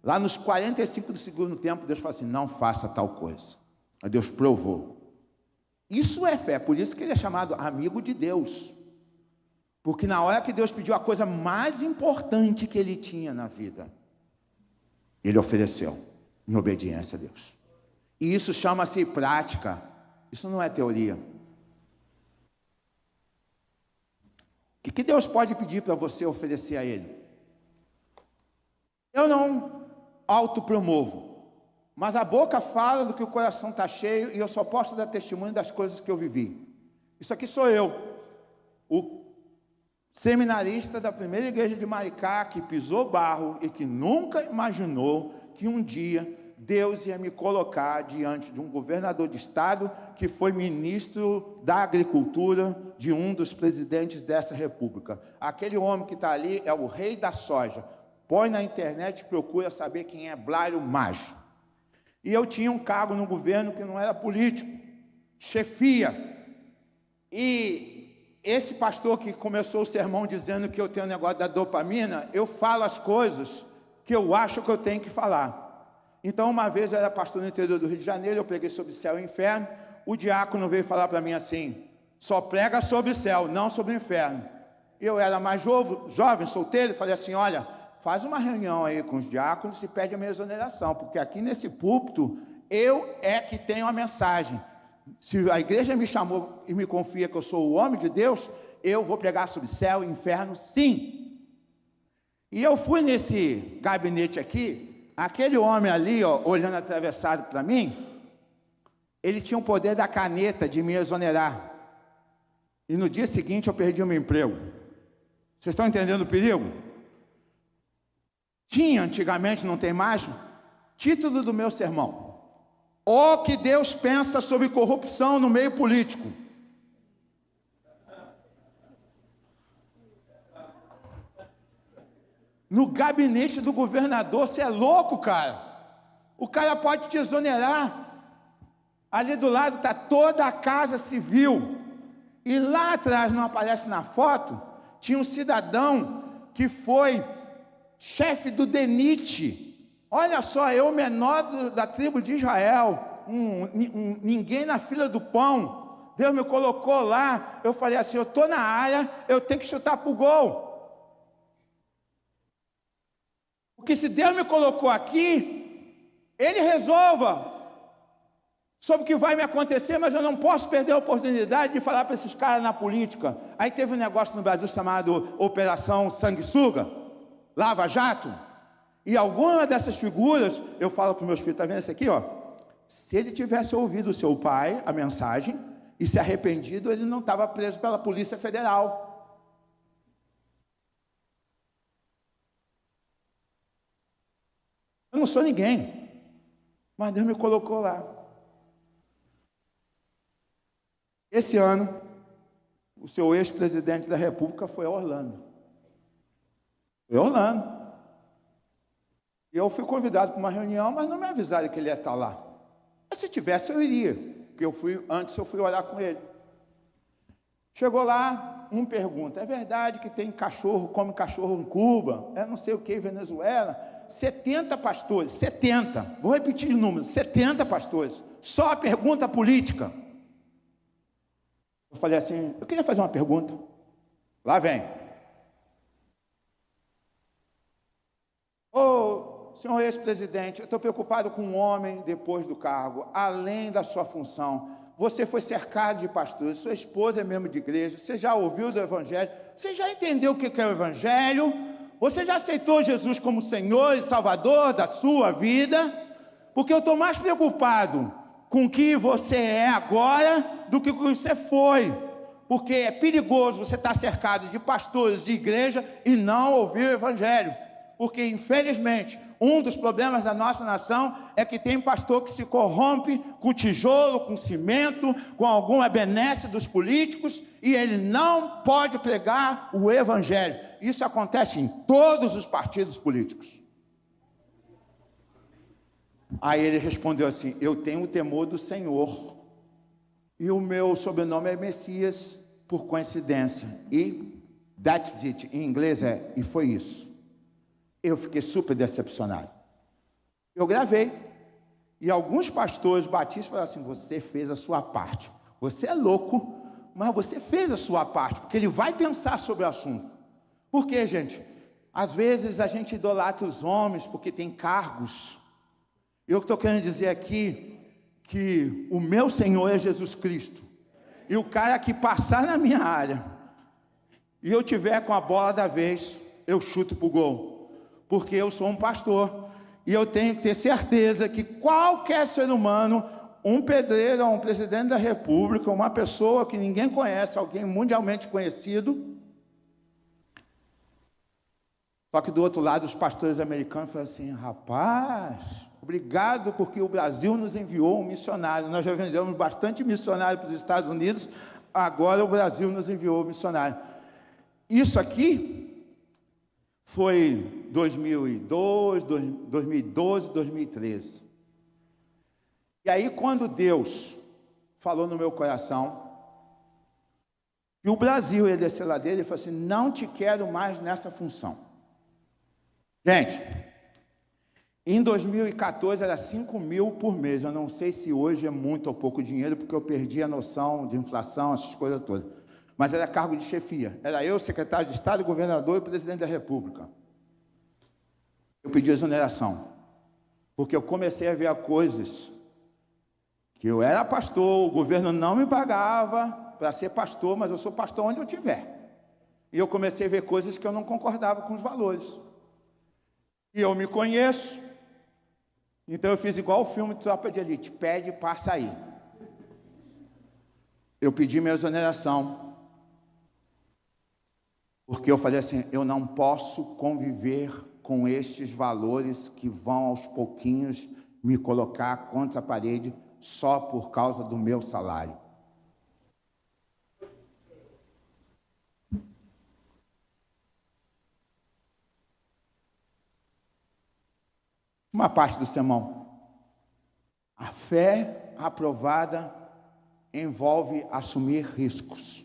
Lá nos 45 do segundo tempo, Deus falou assim, não faça tal coisa. Aí Deus provou. Isso é fé, por isso que ele é chamado amigo de Deus. Porque na hora que Deus pediu a coisa mais importante que ele tinha na vida, ele ofereceu, em obediência a Deus. E isso chama-se prática, isso não é teoria. O que Deus pode pedir para você oferecer a Ele? Eu não autopromovo, mas a boca fala do que o coração está cheio, e eu só posso dar testemunho das coisas que eu vivi. Isso aqui sou eu, o seminarista da primeira igreja de Maricá, que pisou barro e que nunca imaginou que um dia Deus ia me colocar diante de um governador de estado que foi ministro da agricultura de um dos presidentes dessa república. Aquele homem que está ali é o rei da soja. Põe na internet e procura saber quem é Blário Maggi. E eu tinha um cargo no governo que não era político, chefia. E esse pastor que começou o sermão dizendo que eu tenho o negócio da dopamina, eu falo as coisas que eu acho que eu tenho que falar. Então, uma vez eu era pastor no interior do Rio de Janeiro, eu preguei sobre céu e inferno, o diácono veio falar para mim assim, só prega sobre céu, não sobre o inferno. Eu era mais jovem, solteiro, falei assim, olha, faz uma reunião aí com os diáconos e pede a minha exoneração, porque aqui nesse púlpito, eu é que tenho a mensagem. Se a igreja me chamou e me confia que eu sou o homem de Deus, eu vou pregar sobre céu e inferno, sim. E eu fui nesse gabinete aqui, aquele homem ali, ó, olhando atravessado para mim, ele tinha o poder da caneta de me exonerar. E no dia seguinte eu perdi o meu emprego. Vocês estão entendendo o perigo? Tinha antigamente, não tem mais, título do meu sermão. O que Deus pensa sobre corrupção no meio político. No gabinete do governador, você é louco, cara. O cara pode te exonerar. Ali do lado está toda a Casa Civil. E lá atrás, não aparece na foto, tinha um cidadão que foi chefe do DENIT. Olha só, eu menor da tribo de Israel, ninguém na fila do pão. Deus me colocou lá, eu falei assim, eu estou na área, eu tenho que chutar para o gol. Porque se Deus me colocou aqui, Ele resolva sobre o que vai me acontecer, mas eu não posso perder a oportunidade de falar para esses caras na política. Aí teve um negócio no Brasil chamado Operação Sanguessuga, Lava Jato, e alguma dessas figuras, eu falo para os meus filhos, está vendo esse aqui, ó? Se ele tivesse ouvido o seu pai, a mensagem, e se arrependido, ele não estava preso pela Polícia Federal. Eu não sou ninguém, mas Deus me colocou lá. Esse ano, o seu ex-presidente da República foi a Orlando. Foi a Orlando. E eu fui convidado para uma reunião, mas não me avisaram que ele ia estar lá. Mas se tivesse, eu iria, porque antes eu fui orar com ele. Chegou lá, um pergunta, é verdade que tem cachorro, come cachorro em Cuba, não sei o que, Venezuela? 70 pastores, 70, vou repetir o número, 70 pastores, só a pergunta política. Eu falei assim, eu queria fazer uma pergunta. Lá vem. senhor ex-presidente, eu estou preocupado com um homem depois do cargo, além da sua função. Você foi cercado de pastores, sua esposa é membro de igreja, você já ouviu do Evangelho, você já entendeu o que é o Evangelho, você já aceitou Jesus como Senhor e Salvador da sua vida, porque eu estou mais preocupado com o que você é agora do que o que você foi, porque é perigoso você estar cercado de pastores de igreja e não ouvir o Evangelho, porque infelizmente um dos problemas da nossa nação é que tem pastor que se corrompe com tijolo, com cimento, com alguma benesse dos políticos, e ele não pode pregar o Evangelho. Isso acontece em todos os partidos políticos. Aí ele respondeu assim: eu tenho o temor do Senhor, e o meu sobrenome é Messias, por coincidência. E that's it, em inglês é, e foi isso. Eu fiquei super decepcionado. Eu gravei. E alguns pastores batistas falaram assim: você fez a sua parte. Você é louco, mas você fez a sua parte, porque ele vai pensar sobre o assunto. Por quê, gente? Às vezes a gente idolatra os homens porque tem cargos. Eu estou querendo dizer aqui que o meu Senhor é Jesus Cristo. E o cara que passar na minha área e eu tiver com a bola da vez, eu chuto para o gol. Porque eu sou um pastor, e eu tenho que ter certeza que qualquer ser humano, um pedreiro, um presidente da república, uma pessoa que ninguém conhece, alguém mundialmente conhecido, só que do outro lado os pastores americanos falam assim: rapaz, obrigado porque o Brasil nos enviou um missionário, nós já vendemos bastante missionário para os Estados Unidos, agora o Brasil nos enviou um missionário. Isso aqui foi 2002, 2012, 2013. E aí, quando Deus falou no meu coração que o Brasil ia descer lá dele, ele falou assim: não te quero mais nessa função. Gente, em 2014 era 5 mil por mês. Eu não sei se hoje é muito ou pouco dinheiro, porque eu perdi a noção de inflação, essas coisas todas. Mas era cargo de chefia. Era eu, secretário de Estado, governador e presidente da República. Eu pedi exoneração, porque eu comecei a ver coisas que eu era pastor, o governo não me pagava para ser pastor, mas eu sou pastor onde eu estiver. E eu comecei a ver coisas que eu não concordava com os valores. E eu me conheço, então eu fiz igual o filme Tropa de Elite: pede para sair. Eu pedi minha exoneração, porque eu falei assim: eu não posso conviver com estes valores que vão aos pouquinhos me colocar contra a parede só por causa do meu salário. Uma parte do sermão: a fé aprovada envolve assumir riscos.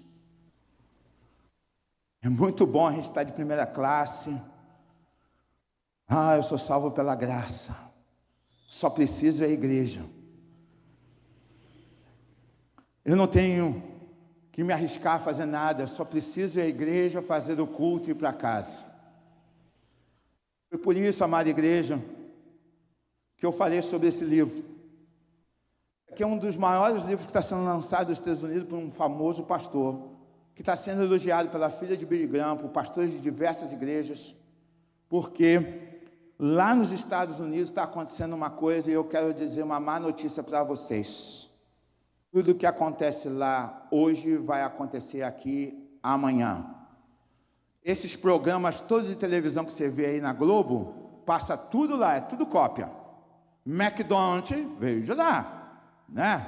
É muito bom a gente estar de primeira classe. Eu sou salvo pela graça. Só preciso é a igreja. Eu não tenho que me arriscar a fazer nada. Só preciso é a igreja, fazer o culto e ir para casa. Foi por isso, amada igreja, que eu falei sobre esse livro, que é um dos maiores livros que está sendo lançado nos Estados Unidos por um famoso pastor, que está sendo elogiado pela filha de Billy Graham, por pastores de diversas igrejas, porque lá nos Estados Unidos está acontecendo uma coisa, e eu quero dizer uma má notícia para vocês. Tudo o que acontece lá hoje vai acontecer aqui amanhã. Esses programas todos de televisão que você vê aí na Globo, passa tudo lá, é tudo cópia. McDonald's veio de lá, né?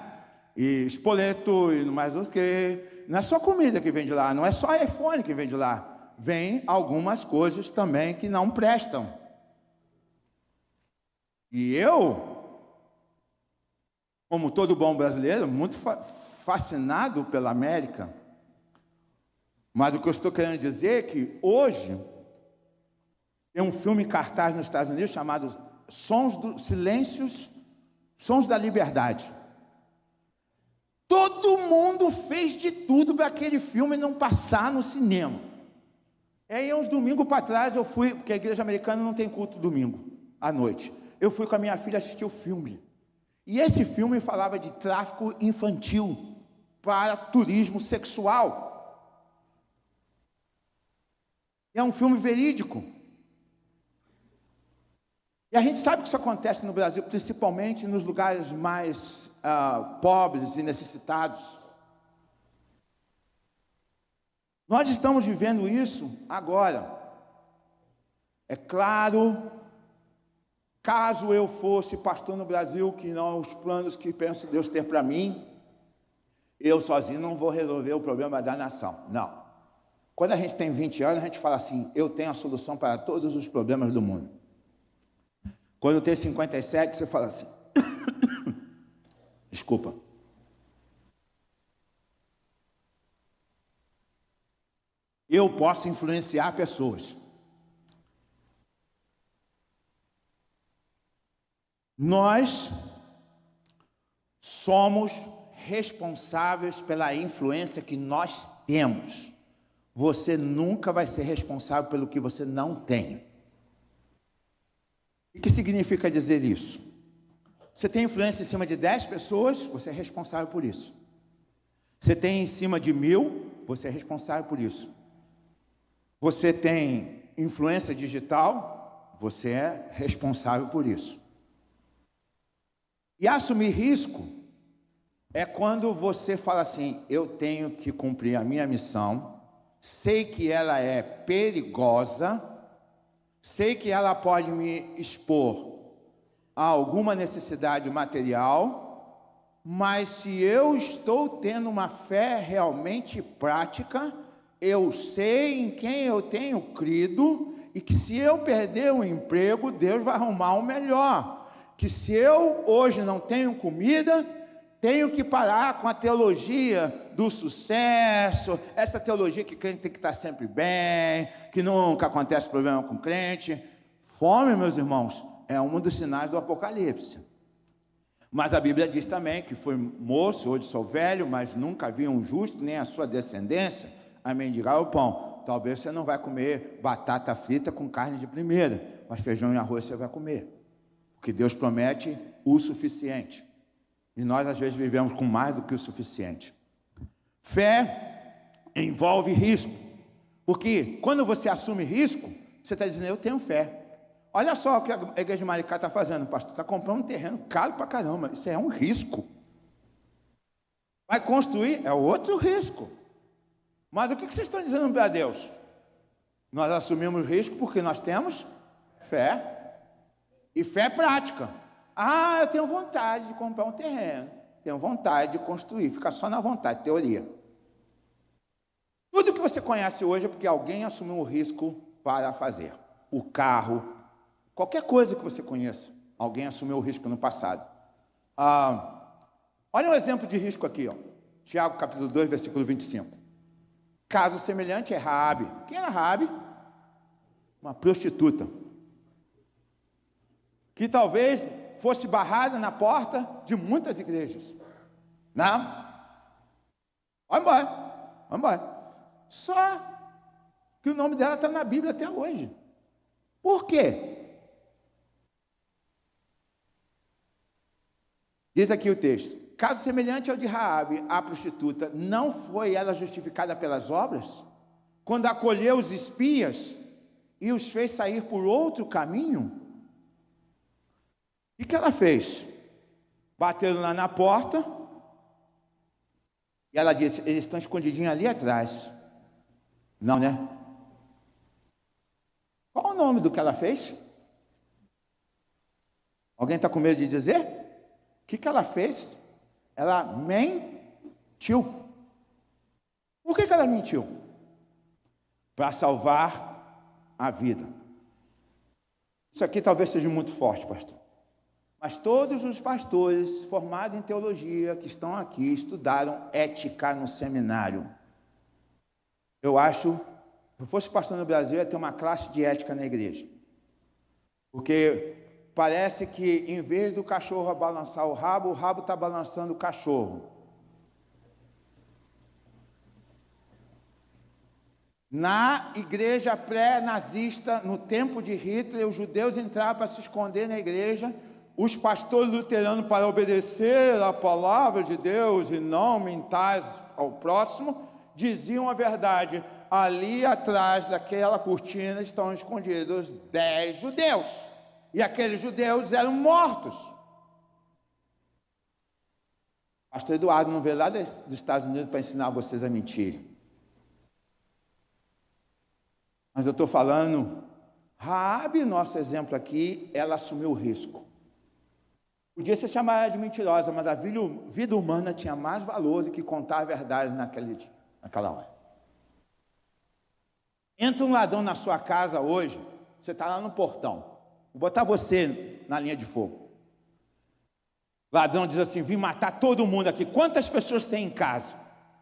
E espoleto e não mais o que. Não é só comida que vem de lá, não é só iPhone que vem de lá. Vem algumas coisas também que não prestam. E eu, como todo bom brasileiro, muito fascinado pela América, mas o que eu estou querendo dizer é que hoje tem um filme em cartaz nos Estados Unidos chamado Sons da Liberdade. Todo mundo fez de tudo para aquele filme não passar no cinema. Aí, uns domingos para trás, eu fui, porque a igreja americana não tem culto domingo. à noite. Eu fui com a minha filha assistir o filme. E esse filme falava de tráfico infantil para turismo sexual. É um filme verídico. E a gente sabe que isso acontece no Brasil, principalmente nos lugares mais pobres e necessitados. Nós estamos vivendo isso agora. É claro, caso eu fosse pastor no Brasil, que não os planos que penso Deus ter para mim, eu sozinho não vou resolver o problema da nação. Não. Quando a gente tem 20 anos, a gente fala assim, eu tenho a solução para todos os problemas do mundo. Quando tem 57, você fala assim, desculpa. Eu posso influenciar pessoas. Nós somos responsáveis pela influência que nós temos. Você nunca vai ser responsável pelo que você não tem. O que significa dizer isso? Você tem influência em cima de 10 pessoas, você é responsável por isso. Você tem em cima de 1000, você é responsável por isso. Você tem influência digital, você é responsável por isso. E assumir risco é quando você fala assim, eu tenho que cumprir a minha missão, sei que ela é perigosa, sei que ela pode me expor a alguma necessidade material, mas se eu estou tendo uma fé realmente prática, eu sei em quem eu tenho crido e que se eu perder o emprego, Deus vai arrumar um melhor. Que se eu hoje não tenho comida, tenho que parar com a teologia do sucesso, essa teologia que o crente tem que estar sempre bem, que nunca acontece problema com o crente. Fome, meus irmãos, é um dos sinais do Apocalipse. Mas a Bíblia diz também que foi moço, hoje sou velho, mas nunca vi um justo, nem a sua descendência, a mendigar o pão. Talvez você não vai comer batata frita com carne de primeira, mas feijão e arroz você vai comer. Porque Deus promete o suficiente. E nós, às vezes, vivemos com mais do que o suficiente. Fé envolve risco. Porque quando você assume risco, você está dizendo, eu tenho fé. Olha só o que a igreja de Maricá está fazendo, pastor. Está comprando um terreno caro pra caramba. Isso é um risco. Vai construir, é outro risco. Mas o que vocês estão dizendo para Deus? Nós assumimos risco porque nós temos fé. E fé prática. Ah, eu tenho vontade de comprar um terreno. Tenho vontade de construir. Fica só na vontade, teoria. Tudo que você conhece hoje é porque alguém assumiu o risco para fazer. O carro, qualquer coisa que você conheça, alguém assumiu o risco no passado. Olha um exemplo de risco aqui, ó. Tiago capítulo 2, versículo 25. Caso semelhante é Raabe. Quem era Raabe? Uma prostituta. Que talvez fosse barrada na porta de muitas igrejas. Não? Vai embora. Vai embora. Só que o nome dela está na Bíblia até hoje. Por quê? Diz aqui o texto. Caso semelhante ao de Raabe, a prostituta, não foi ela justificada pelas obras? Quando acolheu os espias e os fez sair por outro caminho? E o que ela fez? Bateram lá na porta e ela disse, eles estão escondidinhos ali atrás. Não, né? Qual o nome do que ela fez? Alguém está com medo de dizer? O que ela fez? Ela mentiu. Por que ela mentiu? Para salvar a vida. Isso aqui talvez seja muito forte, pastor. Mas todos os pastores formados em teologia que estão aqui estudaram ética no seminário. Eu acho, se eu fosse pastor no Brasil, ia ter uma classe de ética na igreja. Porque parece que em vez do cachorro balançar o rabo está balançando o cachorro. Na igreja pré-nazista, no tempo de Hitler, os judeus entravam para se esconder na igreja, os pastores luteranos, para obedecer a palavra de Deus e não mentais ao próximo, diziam a verdade. Ali atrás daquela cortina estão escondidos 10 judeus, e aqueles judeus eram mortos. Pastor Eduardo não veio lá dos Estados Unidos para ensinar vocês a mentir. Mas eu estou falando, Raabe, nosso exemplo aqui, ela assumiu o risco. Podia ser chamada de mentirosa, mas a vida humana tinha mais valor do que contar a verdade naquela hora. Entra um ladrão na sua casa hoje, você está lá no portão, vou botar você na linha de fogo. O ladrão diz assim, vim matar todo mundo aqui, quantas pessoas tem em casa?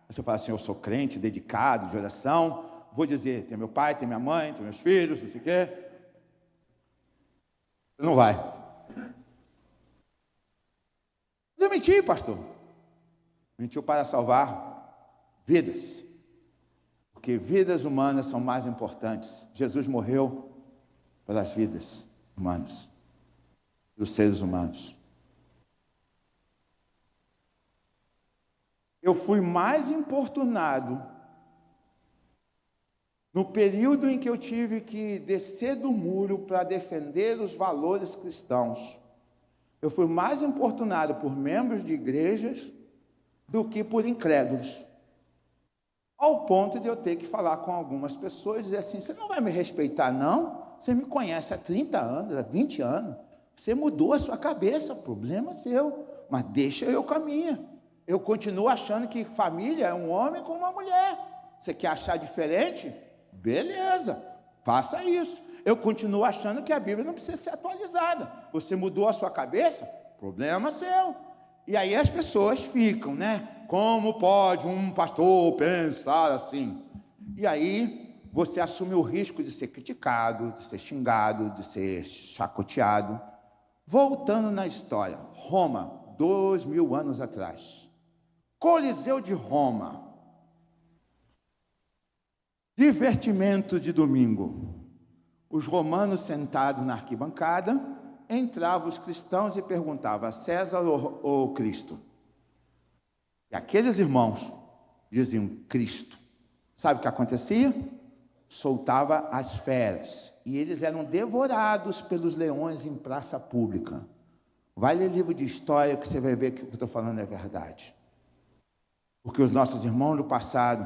Você fala assim, eu sou crente, dedicado, de oração. Vou dizer, tem meu pai, tem minha mãe, tem meus filhos, não sei o quê. Você não vai. Eu menti, pastor. Mentiu para salvar vidas. Porque vidas humanas são mais importantes. Jesus morreu pelas vidas humanas, dos seres humanos. Eu fui mais importunado no período em que eu tive que descer do muro para defender os valores cristãos. Eu fui mais importunado por membros de igrejas do que por incrédulos. Ao ponto de eu ter que falar com algumas pessoas e dizer assim, você não vai me respeitar não? Você me conhece há 30 anos, há 20 anos. Você mudou a sua cabeça, o problema é seu. Mas deixa eu com a minha. Eu continuo achando que família é um homem com uma mulher. Você quer achar diferente? Beleza, faça isso. Eu continuo achando que a Bíblia não precisa ser atualizada. Você mudou a sua cabeça? Problema seu. E aí as pessoas ficam, né? Como pode um pastor pensar assim? E aí você assume o risco de ser criticado, de ser xingado, de ser chacoteado. Voltando na história, Roma, 2000 anos atrás. Coliseu de Roma. Divertimento de domingo. Os romanos sentados na arquibancada, entravam os cristãos e perguntavam, César ou Cristo? E aqueles irmãos diziam, Cristo. Sabe o que acontecia? Soltava as feras. E eles eram devorados pelos leões em praça pública. Vai ler livro de história que você vai ver que o que eu estou falando é verdade. Porque os nossos irmãos do passado,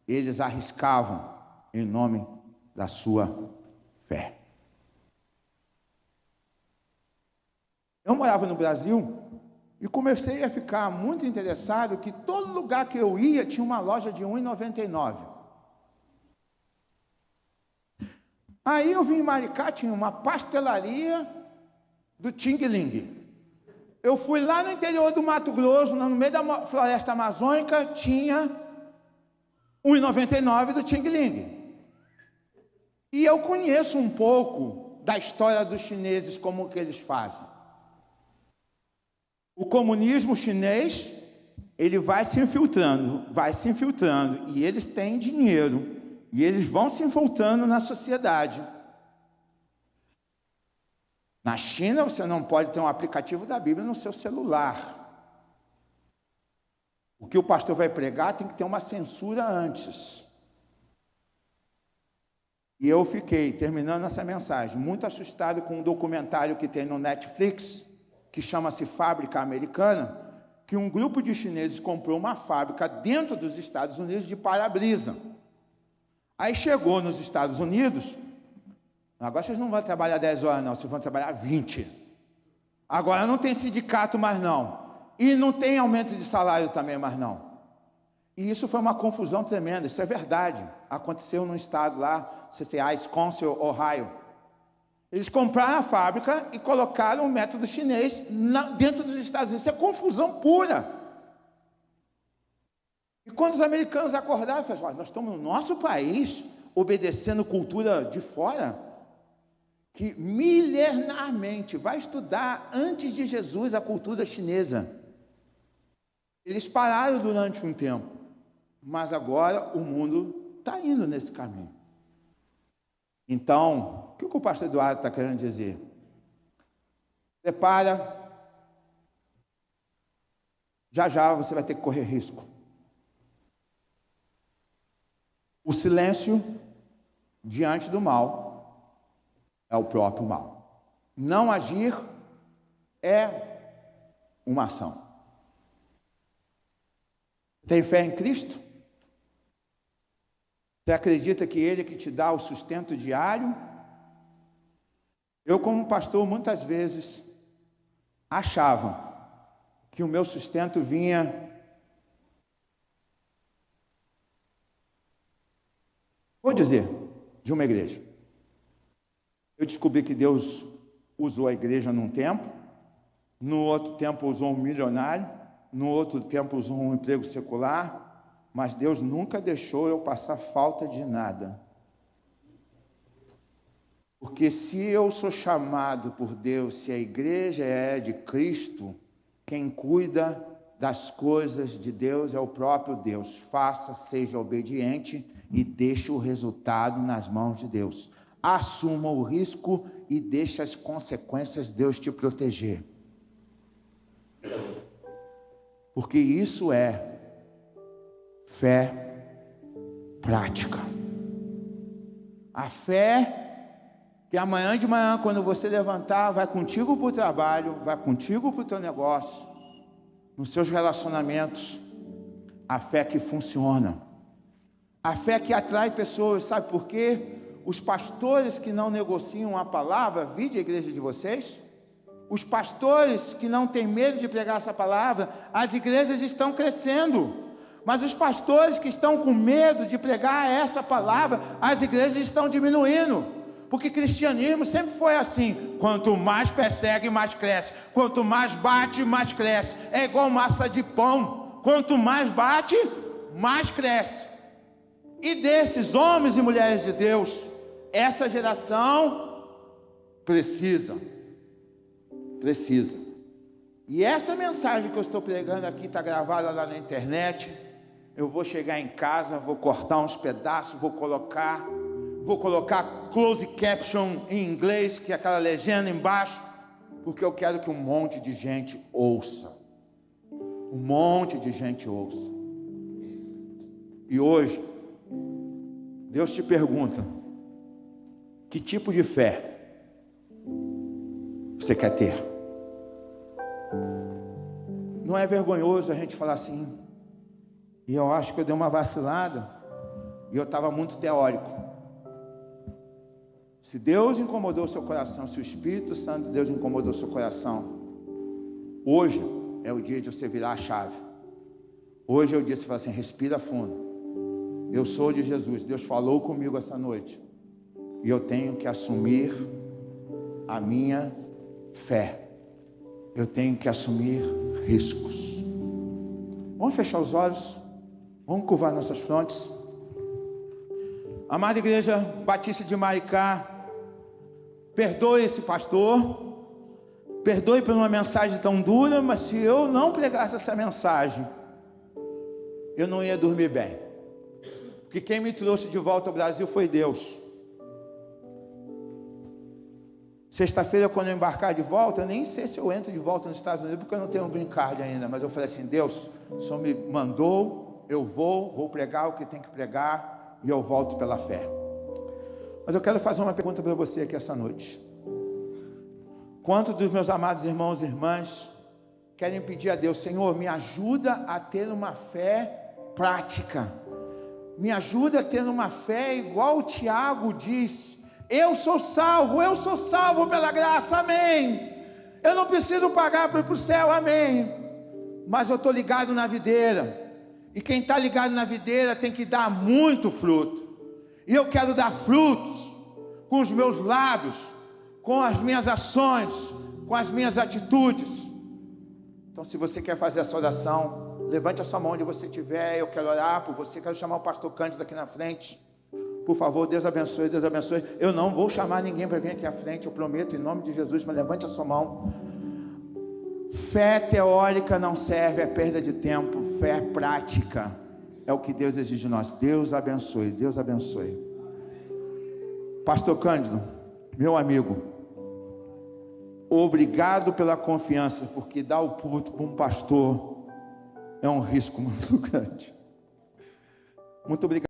eles arriscavam em nome da sua fé. Eu morava no Brasil e comecei a ficar muito interessado que todo lugar que eu ia tinha uma loja de R$ 1,99. Aí eu vim em Maricá, tinha uma pastelaria do Ting Ling. Eu fui lá no interior do Mato Grosso, no meio da floresta amazônica, tinha R$ 1,99 do Ting Ling. E eu conheço um pouco da história dos chineses, como que eles fazem. O comunismo chinês, ele vai se infiltrando, e eles têm dinheiro, e eles vão se infiltrando na sociedade. Na China, você não pode ter um aplicativo da Bíblia no seu celular. O que o pastor vai pregar tem que ter uma censura antes. E eu fiquei, terminando essa mensagem, muito assustado com um documentário que tem no Netflix, que chama-se Fábrica Americana, que um grupo de chineses comprou uma fábrica dentro dos Estados Unidos de para-brisa. Aí chegou nos Estados Unidos, agora vocês não vão trabalhar 10 horas não, vocês vão trabalhar 20. Agora não tem sindicato mais não. E não tem aumento de salário também mais não. E isso foi uma confusão tremenda, isso é verdade. Aconteceu num estado lá, CCA, Wisconsin, Ohio. Eles compraram a fábrica e colocaram o método chinês dentro dos Estados Unidos. Isso é confusão pura. E quando os americanos acordaram, falaram, nós estamos no nosso país, obedecendo cultura de fora, que milenarmente vai estudar antes de Jesus a cultura chinesa. Eles pararam durante um tempo, mas agora o mundo está indo nesse caminho. Então, o que o pastor Eduardo está querendo dizer? Prepara, já você vai ter que correr risco. O silêncio diante do mal é o próprio mal. Não agir é uma ação. Tem fé em Cristo? Você acredita que Ele é que te dá o sustento diário? Eu, como pastor, muitas vezes achava que o meu sustento vinha de uma igreja. Eu descobri que Deus usou a igreja num tempo, no outro tempo usou um milionário, no outro tempo usou um emprego secular, mas Deus nunca deixou eu passar falta de nada. Porque se eu sou chamado por Deus, se a igreja é de Cristo, quem cuida das coisas de Deus é o próprio Deus. Faça, seja obediente e deixe o resultado nas mãos de Deus. Assuma o risco e deixe as consequências Deus te proteger. Porque isso é fé prática. A fé que amanhã de manhã, quando você levantar, vai contigo para o trabalho, vai contigo para o teu negócio, nos seus relacionamentos. A fé que funciona. A fé que atrai pessoas, sabe por quê? Os pastores que não negociam a palavra, vide a igreja de vocês, os pastores que não têm medo de pregar essa palavra, as igrejas estão crescendo. Mas os pastores que estão com medo de pregar essa palavra, as igrejas estão diminuindo. Porque cristianismo sempre foi assim: quanto mais persegue, mais cresce. Quanto mais bate, mais cresce. É igual massa de pão: quanto mais bate, mais cresce. E desses homens e mulheres de Deus, essa geração precisa. E essa mensagem que eu estou pregando aqui está gravada lá na internet. Eu vou chegar em casa, vou cortar uns pedaços, vou colocar close caption em inglês, que é aquela legenda embaixo, porque eu quero que um monte de gente ouça. Um monte de gente ouça. E hoje, Deus te pergunta: que tipo de fé você quer ter? Não é vergonhoso a gente falar assim: e eu acho que eu dei uma vacilada, e eu estava muito teórico. Se Deus incomodou o seu coração, se o Espírito Santo de Deus incomodou o seu coração, hoje é o dia de você virar a chave. Hoje é o dia de você falar assim: respira fundo. Eu sou de Jesus, Deus falou comigo essa noite, e eu tenho que assumir a minha fé. Eu tenho que assumir riscos. Vamos fechar os olhos, vamos curvar nossas frontes. Amada Igreja Batista de Maricá, perdoe esse pastor, perdoe por uma mensagem tão dura, mas se eu não pregasse essa mensagem, eu não ia dormir bem, porque quem me trouxe de volta ao Brasil foi Deus. Sexta-feira, quando eu embarcar de volta, eu nem sei se eu entro de volta nos Estados Unidos, porque eu não tenho um green card ainda, mas eu falei assim: Deus, o Senhor me mandou, eu vou pregar o que tem que pregar, e eu volto pela fé. Mas eu quero fazer uma pergunta para você aqui essa noite. Quantos dos meus amados irmãos e irmãs querem pedir a Deus: Senhor, me ajuda a ter uma fé prática, me ajuda a ter uma fé igual o Tiago diz: eu sou salvo pela graça, amém. Eu não preciso pagar para ir para o céu, amém. Mas eu estou ligado na videira, e quem está ligado na videira tem que dar muito fruto. E eu quero dar frutos com os meus lábios, com as minhas ações, com as minhas atitudes. Então, se você quer fazer essa oração, levante a sua mão onde você estiver. Eu quero orar por você. Quero chamar o pastor Cândido aqui na frente. Por favor, Deus abençoe, Deus abençoe. Eu não vou chamar ninguém para vir aqui à frente, eu prometo, em nome de Jesus, mas levante a sua mão. Fé teórica não serve, é perda de tempo. Fé prática é o que Deus exige de nós. Deus abençoe, Deus abençoe. Pastor Cândido, meu amigo, obrigado pela confiança, porque dar o púlpito para um pastor é um risco muito grande. Muito obrigado.